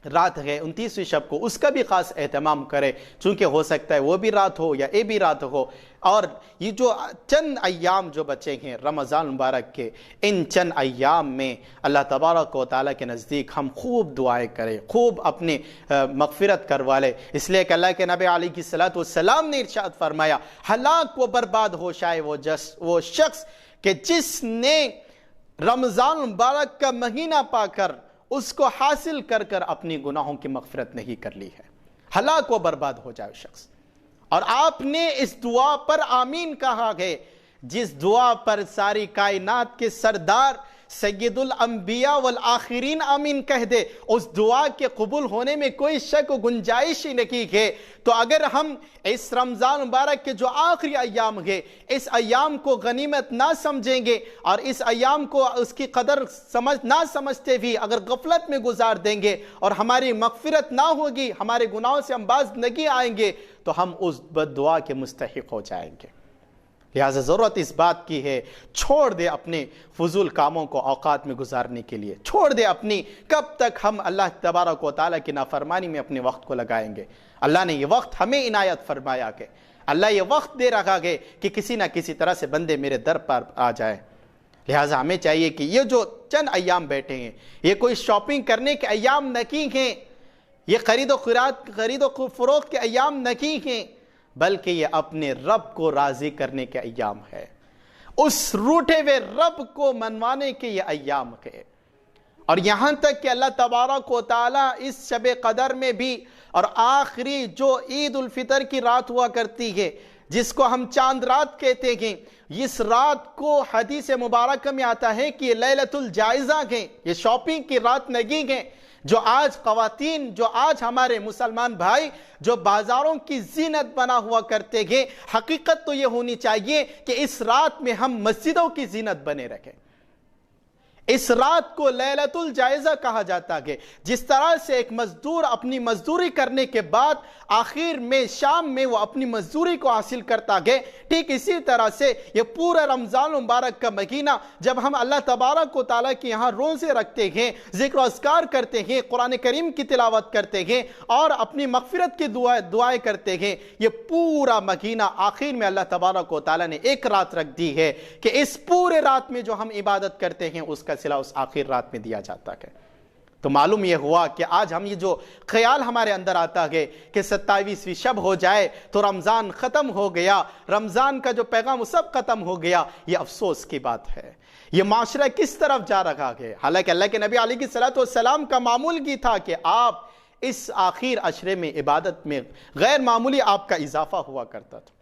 رات ہے 29ویں شب کو اس کا بھی خاص اہتمام کرے، چونکہ ہو سکتا ہے وہ بھی رات ہو یا یہ بھی رات ہو۔ اور یہ جو چند ایام جو بچے ہیں رمضان مبارک کے، ان چند ایام میں اللہ تبارک و تعالیٰ کے نزدیک ہم خوب دعائیں کریں، خوب اپنی مغفرت کروا لیں، اس لیے کہ اللہ کے نبی علیہ الصلوۃ والسلام نے ارشاد فرمایا، ہلاک و برباد ہو شائے وہ شخص کہ جس نے رمضان مبارک کا مہینہ پا کر اس کو حاصل کر کر اپنی گناہوں کی مغفرت نہیں کر لی ہے، ہلاک و برباد ہو جائے شخص۔ اور آپ نے اس دعا پر آمین کہا ہے، جس دعا پر ساری کائنات کے سردار سید الانبیاء والآخرین آمین کہہ دے، اس دعا کے قبول ہونے میں کوئی شک و گنجائش ہی نہیں ہے۔ تو اگر ہم اس رمضان مبارک کے جو آخری ایام ہے، اس ایام کو غنیمت نہ سمجھیں گے اور اس ایام کو اس کی قدر نہ سمجھتے بھی اگر غفلت میں گزار دیں گے اور ہماری مغفرت نہ ہوگی، ہمارے گناہوں سے ہم باز نہیں آئیں گے، تو ہم اس بد دعا کے مستحق ہو جائیں گے۔ لہذا ضرورت اس بات کی ہے، چھوڑ دے اپنے فضول کاموں کو اوقات میں گزارنے کے لیے، چھوڑ دے اپنی، کب تک ہم اللہ تبارک و تعالیٰ کی نافرمانی میں اپنے وقت کو لگائیں گے؟ اللہ نے یہ وقت ہمیں عنایت فرمایا کہ اللہ یہ وقت دے رہا ہے کہ کسی نہ کسی طرح سے بندے میرے در پر آ جائیں۔ لہٰذا ہمیں چاہیے کہ یہ جو چند ایام بیٹھے ہیں، یہ کوئی شاپنگ کرنے کے ایام نہیں ہیں، یہ خرید و فروخت کے ایام نہیں ہیں، بلکہ یہ اپنے رب کو راضی کرنے کے ایام ہے، اس روٹھے ہوئے رب کو منوانے کے یہ ایام ہے۔ اور یہاں تک کہ اللہ تبارک و تعالیٰ اس شب قدر میں بھی، اور آخری جو عید الفطر کی رات ہوا کرتی ہے جس کو ہم چاند رات کہتے ہیں، اس رات کو حدیث مبارکہ میں آتا ہے کہ یہ لیلۃ الجائزہ ہے، یہ شاپنگ کی رات نہیں ہے۔ جو آج خواتین، جو آج ہمارے مسلمان بھائی جو بازاروں کی زینت بنا ہوا کرتے ہیں، حقیقت تو یہ ہونی چاہیے کہ اس رات میں ہم مسجدوں کی زینت بنے رکھیں۔ اس رات کو لیلۃ الجائزہ کہا جاتا ہے۔ جس طرح سے ایک مزدور اپنی مزدوری کرنے کے بعد آخر میں شام میں وہ اپنی مزدوری کو حاصل کرتا ہے، ٹھیک اسی طرح سے یہ پورا رمضان مبارک کا مہینہ جب ہم اللہ تبارک و تعالیٰ کے یہاں روزے رکھتے ہیں، ذکر و اذکار کرتے ہیں، قرآن کریم کی تلاوت کرتے ہیں اور اپنی مغفرت کی دعائیں کرتے ہیں، یہ پورا مہینہ آخر میں اللہ تبارک و تعالیٰ نے ایک رات رکھ دی ہے کہ اس پورے رات میں جو ہم عبادت کرتے ہیں اس کا صلہ اس آخر رات میں دیا جاتا ہے۔ تو معلوم یہ ہوا کہ آج ہم یہ جو خیال ہمارے اندر آتا ہے کہ 27ویں شب ہو جائے تو رمضان ختم ہو گیا، رمضان کا جو پیغام وہ سب ختم ہو گیا، یہ افسوس کی بات ہے۔ یہ معاشرہ کس طرف جا رہا ہے؟ حالانکہ اللہ کے نبی علیہ الصلوۃ والسلام کا معمول کی تھا کہ آپ اس آخر عشرے میں عبادت میں غیر معمولی آپ کا اضافہ ہوا کرتا تھا۔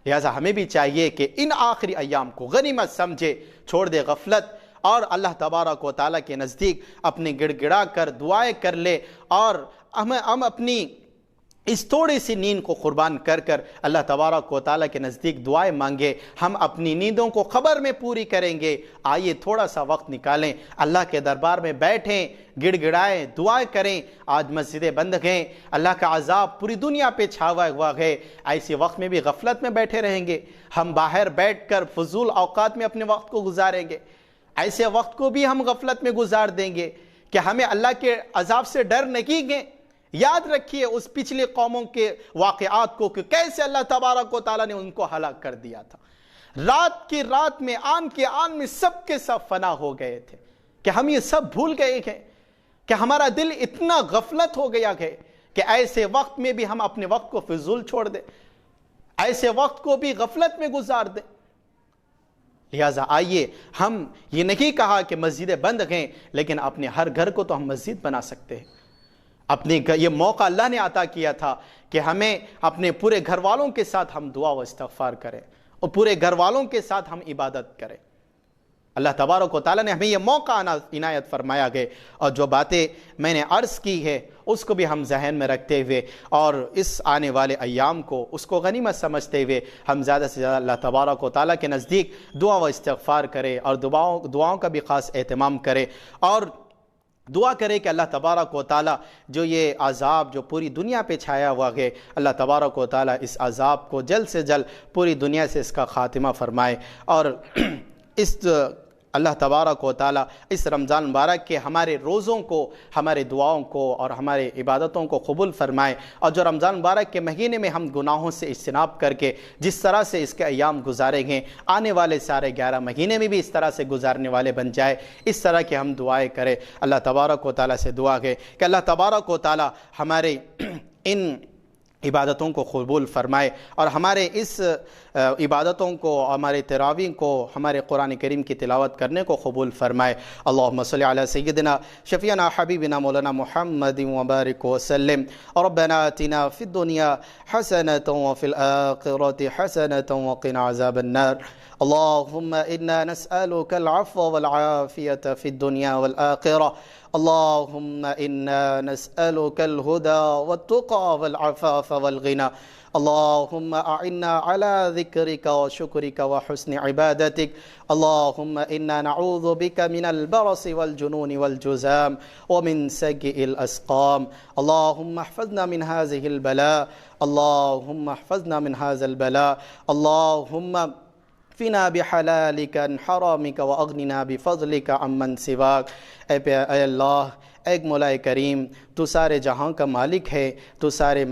لہذا ہمیں بھی چاہیے کہ ان آخری ایام کو غنیمت سمجھے، چھوڑ دے غفلت اور اللہ تبارک و تعالیٰ کے نزدیک اپنے گڑ گڑا کر دعائیں کر لے، اور ہم اپنی اس تھوڑی سی نیند کو قربان کر کر اللہ تبارک و تعالیٰ کے نزدیک دعائیں مانگے، ہم اپنی نیندوں کو خبر میں پوری کریں گے۔ آئیے تھوڑا سا وقت نکالیں، اللہ کے دربار میں بیٹھیں، گڑ گڑائیں، دعائیں کریں۔ آج مسجدیں بند ہیں، اللہ کا عذاب پوری دنیا پہ چھاوا ہوا ہے، ایسے وقت میں بھی غفلت میں بیٹھے رہیں گے، ہم باہر بیٹھ کر فضول اوقات میں اپنے وقت کو گزاریں گے، ایسے وقت کو بھی ہم غفلت میں گزار دیں گے کہ ہمیں اللہ کے عذاب سے ڈر نہیں ہے۔ یاد رکھیے اس پچھلی قوموں کے واقعات کو کہ کیسے اللہ تبارک و تعالیٰ نے ان کو ہلاک کر دیا تھا۔ رات کی رات میں آن کے آن میں سب کے سب فنا ہو گئے تھے، کہ ہم یہ سب بھول گئے ہیں، کہ ہمارا دل اتنا غفلت ہو گیا ہے کہ ایسے وقت میں بھی ہم اپنے وقت کو فضول چھوڑ دیں، ایسے وقت کو بھی غفلت میں گزار دیں۔ لہٰذا آئیے، ہم یہ نہیں کہا کہ مسجدیں بند ہیں، لیکن اپنے ہر گھر کو تو ہم مسجد بنا سکتے ہیں۔ اپنے یہ موقع اللہ نے عطا کیا تھا کہ ہمیں اپنے پورے گھر والوں کے ساتھ ہم دعا و استغفار کریں اور پورے گھر والوں کے ساتھ ہم عبادت کریں۔ اللہ تبارک و تعالیٰ نے ہمیں یہ موقع عنایت فرمایا گئے، اور جو باتیں میں نے عرض کی ہے اس کو بھی ہم ذہن میں رکھتے ہوئے اور اس آنے والے ایام کو اس کو غنیمت سمجھتے ہوئے ہم زیادہ سے زیادہ اللہ تبارک و تعالیٰ کے نزدیک دعا و استغفار کریں اور دعاؤں کا بھی خاص اہتمام کریں۔ اور دعا کرے کہ اللہ تبارک و تعالیٰ جو یہ عذاب جو پوری دنیا پہ چھایا ہوا ہے، اللہ تبارک و تعالیٰ اس عذاب کو جلد سے جلد پوری دنیا سے اس کا خاتمہ فرمائے، اور اس اللہ تبارک و تعالیٰ اس رمضان مبارک کے ہمارے روزوں کو، ہمارے دعاؤں کو اور ہمارے عبادتوں کو قبول فرمائے، اور جو رمضان مبارک کے مہینے میں ہم گناہوں سے اجتناب کر کے جس طرح سے اس کے ایام گزارے گئے، آنے والے سارے 11 مہینے میں بھی اس طرح سے گزارنے والے بن جائے، اس طرح کے ہم دعائیں کریں۔ اللہ تبارک و تعالیٰ سے دعا ہے کہ اللہ تبارک و تعالیٰ ہمارے ان عبادتوں کو قبول فرمائے، اور ہمارے اس عبادتوں کو، ہمارے تراویح کو، ہمارے قرآن کریم کی تلاوت کرنے کو قبول فرمائے۔ اللہم صلی علی سیدنا شفیعنا حبیبنا مولانا محمد وبارک وسلم۔ ربنا آتنا فی الدنیا حسنۃ وفی الآخرۃ حسنۃ وقنا عذاب النار۔ اللہم انا نسألک العفو والعافیۃ فی الدنیا والآخرہ۔ اللہم انا نسألک الہدى والتقى والعفاف والغنى۔ اللہم اعنا على ذکرک وشکرک وحسن عبادتک۔ اللہم انا نعوذ بک من البرص والجنون والجذام ومن سیئ الاسقام۔ اللہم احفظنا من هذه البلاء، اللہم احفظنا من هذا البلاء۔ اللہم فنا بحلالک عن حرامک واغننا بفضلک عمن سواک۔ اے اللہ، ایک مولا کریم، تو سارے جہاں کا مالک ہے، تو سارے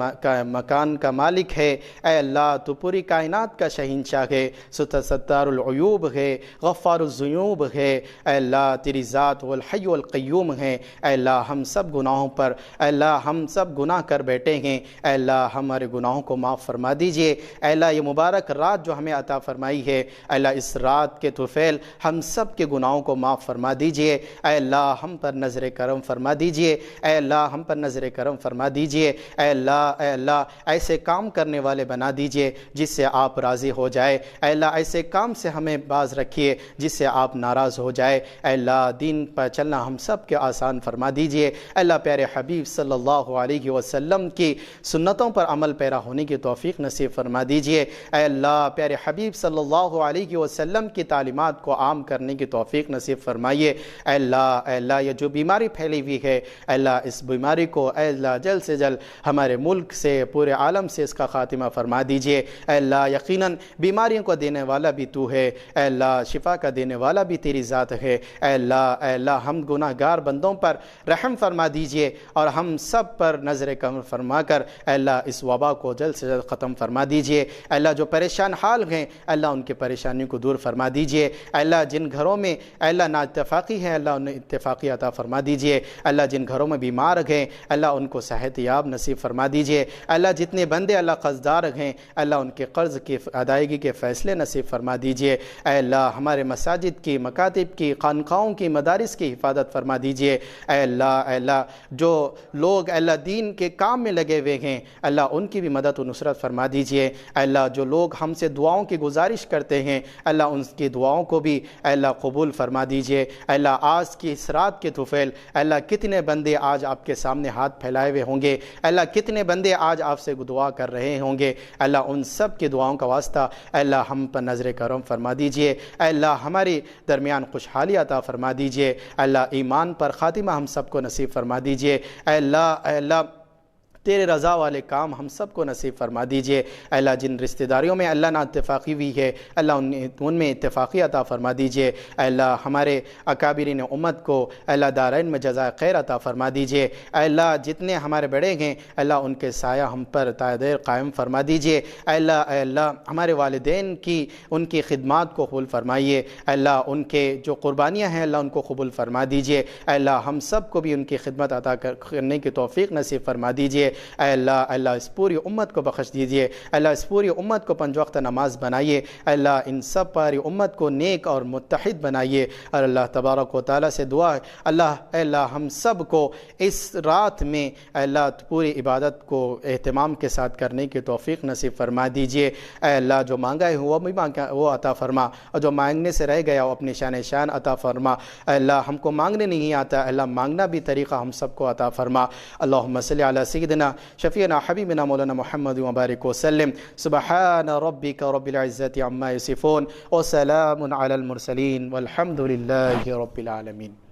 مکان کا مالک ہے۔ اے اللہ، تو پوری کائنات کا شہنشاہ ہے، ستار العیوب ہے، غفار الذنوب ہے۔ اے اللہ، تیری ذات والحی والقیوم ہے۔ اے اللہ، ہم سب گناہوں پر، اے اللہ ہم سب گناہ کر بیٹھے ہیں۔ اے اللہ، ہمارے گناہوں کو معاف فرما دیجئے۔ اے اللہ، یہ مبارک رات جو ہمیں عطا فرمائی ہے، اے اللہ اس رات کے طفیل ہم سب کے گناہوں کو معاف فرما دیجئے۔ اے اللہ، ہم پر نظر کرم فرما دیجئے۔ اے اللہ، ہم پر نظر کرم فرما دیجئے۔ اے اللہ ایسے کام کرنے والے بنا دیجئے جس سے آپ راضی ہو جائے۔ اے اللہ، ایسے کام سے ہمیں باز رکھیے جس سے آپ ناراض ہو جائے۔ اے اللہ، دین پر چلنا ہم سب کے آسان فرما دیجئے۔ اے اللہ، پیارے حبیب صلی اللہ علیہ وسلم کی سنتوں پر عمل پیرا ہونے کی توفیق نصیب فرما دیجئے۔ اے اللہ، پیارے حبیب صلی اللہ علیہ وسلم کی تعلیمات کو عام کرنے کی توفیق نصیب فرمائیے۔ اے اللہ، یہ جو بیماری پھیلی ہوئی ہے، اے اللہ اس بیماری کو اے اللہ جلد سے جلد ہمارے ملک سے، پورے عالم سے اس کا خاتمہ فرما دیجئے۔ اے اللہ، یقیناً بیماریوں کو دینے والا بھی تو ہے۔ اے اللہ، شفا کا دینے والا بھی تیری ذات ہے۔ اے اللہ ہم گناہ گار بندوں پر رحم فرما دیجئے، اور ہم سب پر نظر کرم فرما کر اے اللہ اس وبا کو جلد سے جلد ختم فرما دیجئے۔ اے اللہ، جو پریشان حال ہیں، اے اللہ ان کی پریشانی کو دور فرما دیجئے۔ اے اللہ، جن گھروں میں اے اللہ نا اتفاقی ہے، اللہ انہیں اتفاقی عطا فرما دیجئے۔ اللہ، جن گھروں میں بیمار ہیں، اللہ ان کو صحت یاب نصیب فرما دیجئے۔ اللہ، جتنے بندے اللہ قرضدار ہیں، اللہ ان کے قرض کی ادائیگی کے فیصلے نصیب فرما دیجئے۔ اے اللہ، ہمارے مساجد کی، مکاتب کی، خانقاہوں کی، مدارس کی حفاظت فرما دیجئے۔ اے اللہ جو لوگ اللہ دین کے کام میں لگے ہوئے ہیں، اللہ ان کی بھی مدد و نصرت فرما دیجئے۔ اے اللہ، جو لوگ ہم سے دعاؤں کی گزارش کرتے ہیں، اللہ ان کی دعاؤں کو بھی اے اللہ قبول فرما دیجئے۔ اے اللہ، آج کی اس رات کے طفیل، اے اللہ کتنے بندے آج آپ کے سامنے ہاتھ پھیلائے ہوئے ہوں گے، اللہ کتنے بندے آج آپ سے دعا کر رہے ہوں گے، اللہ ان سب کی دعاؤں کا واسطہ اللہ ہم پر نظر کرم فرما دیجئے۔ اے اللہ، ہمارے درمیان خوشحالی عطا فرما دیجئے۔ اللہ، ایمان پر خاتمہ ہم سب کو نصیب فرما دیجئے۔ اے اللہ تیرے رضا والے کام ہم سب کو نصیب فرما دیجئے۔ اے اللہ، جن رشتہ داریوں میں اللہ نا اتفاقی ہوئی ہے، اللہ ان میں اتفاقی عطا فرما دیجئے۔ اے اللہ، ہمارے اکابرین امت کو اللہ دارین میں جزائے خیر عطا فرما دیجئے۔ اے اللہ، جتنے ہمارے بڑے ہیں، اللہ ان کے سایہ ہم پر تا دیر قائم فرما دیجئے۔ اے اللہ ہمارے والدین کی، ان کی خدمات کو قبول فرمائیے۔ اے اللہ، ان کے جو قربانیاں ہیں، اللہ ان کو قبول فرما دیجئے۔ اے اللہ، ہم سب کو بھی ان کی خدمت عطا کرنے کی توفیق نصیب فرما دیجئے۔ اے اللہ اس پوری امت کو بخش دیجئے۔ اللہ، اس پوری امت کو 5 وقت نماز بنائیے۔ اے اللہ، ان سب پاری امت کو نیک اور متحد بنائیے۔ اور اللہ تبارک و تعالیٰ سے دعا ہے، اے اللہ ہم سب کو اس رات میں اے اللہ پوری عبادت کو اہتمام کے ساتھ کرنے کی توفیق نصیب فرما دیجئے۔ اے اللہ، جو مانگا ہے وہ عطا فرما، اور جو مانگنے سے رہ گیا وہ اپنی شان عطا فرما۔ اے اللہ، ہم کو مانگنے نہیں آتا، اے اللہ مانگنا بھی طریقہ ہم سب کو عطا فرما۔ اللہم صلی علی سیدنا شفیعنا حبیبنا مولانا محمد وبارک وسلم۔ سبحان ربک رب العزت عما یصفون، وسلام علی المرسلین، والحمد للہ رب العالمین۔